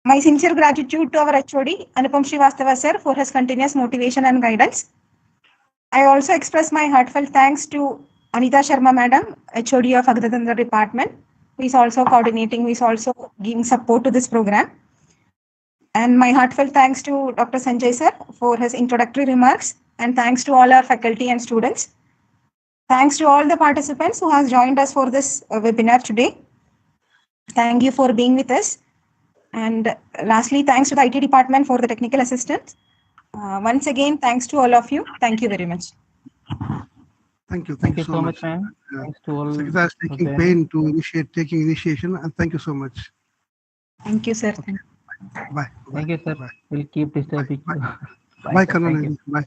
My sincere gratitude to our HOD, Anupam Srivastava, sir, for his continuous motivation and guidance. I also express my heartfelt thanks to Anita Sharma, madam, HOD of Agad Tantra department, who is also coordinating, who is also giving support to this program. And my heartfelt thanks to Dr. Sanjay, sir, for his introductory remarks, and thanks to all our faculty and students. Thanks to all the participants who has joined us for this webinar today. Thank you for being with us. And lastly, thanks to the IT department for the technical assistance. Once again, thanks to all of you. Thank you very much. Thank you so much, ma'am. Thanks to all. Sakita is taking pain to taking initiation, and thank you so much. Thank you, sir. Bye. Thank you, sir. Bye. We'll keep disturbing you. Bye, Kanan. Bye.